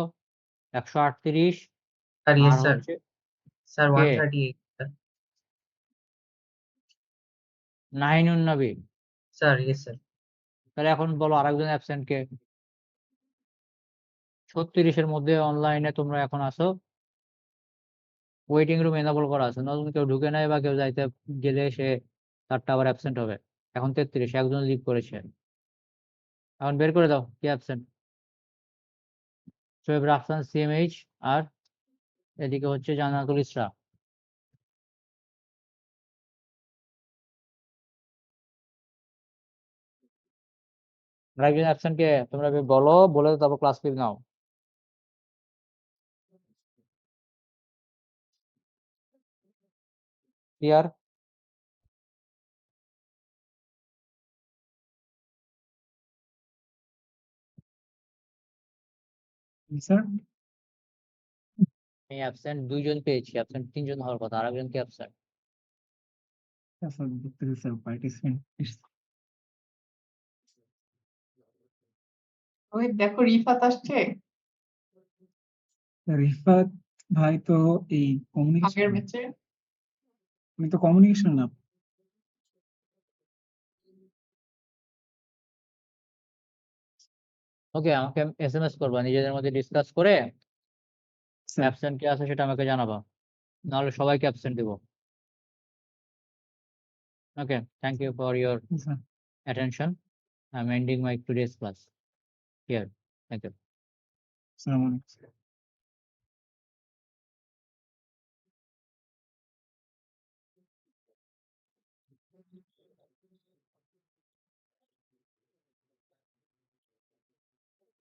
138 Sir, yes, আর sir. হচ্ছে Sir, কে? 138. Sir. নাহিনুন নবী। Sir, yes, sir. তাহলে এখন বলো আরেকজন অ্যাবসেন্ট কে? 36 এর মধ্যে অনলাইনে তোমরা এখন আসো, ওয়েটিং রুম এনেবল করা আছে, নতুন কেউ ঢুকে নাই বা কেউ যাইতে গেলে সে তারটা আবার অ্যাবসেন্ট হবে। এখন 33, একজন লিভ করেছে। এখন বের করে দাও কে অ্যাবসেন্ট। শোয়েব রাফসান সিএমএইচ আর এদিকে হচ্ছে জান্নাতুল ইসরা। আরেকজন অ্যাবসেন্ট কে? তোমরা বলো, বলে তারপর ক্লাস লিভ নাও। ক্লিয়ার? sir. আমি অ্যাবসেন্ট 2 জন পেয়েছি, অ্যাবসেন্ট 3 জন হওয়ার কথা, আরেকজন কি absent? Yes, sir. This is a participant. ওই দেখো রিফাত আসছে রিফাত ভাই তো এই আগের কমিউনিকেশন, ব্যাচে। আমি তো কমিউনিকেশন না। ওকে, আমাকে এসএমএস করবা, নিজেদের মধ্যে ডিসকাস করে স্যার, অ্যাবসেন্ট কে আছে সেটা আমাকে জানাবা, নাহলে সবাইকে অ্যাবসেন্ট দিব। Okay, thank you for your sir. attention. I'm ending my today's class here. Thank you. আসসালামু আলাইকুম।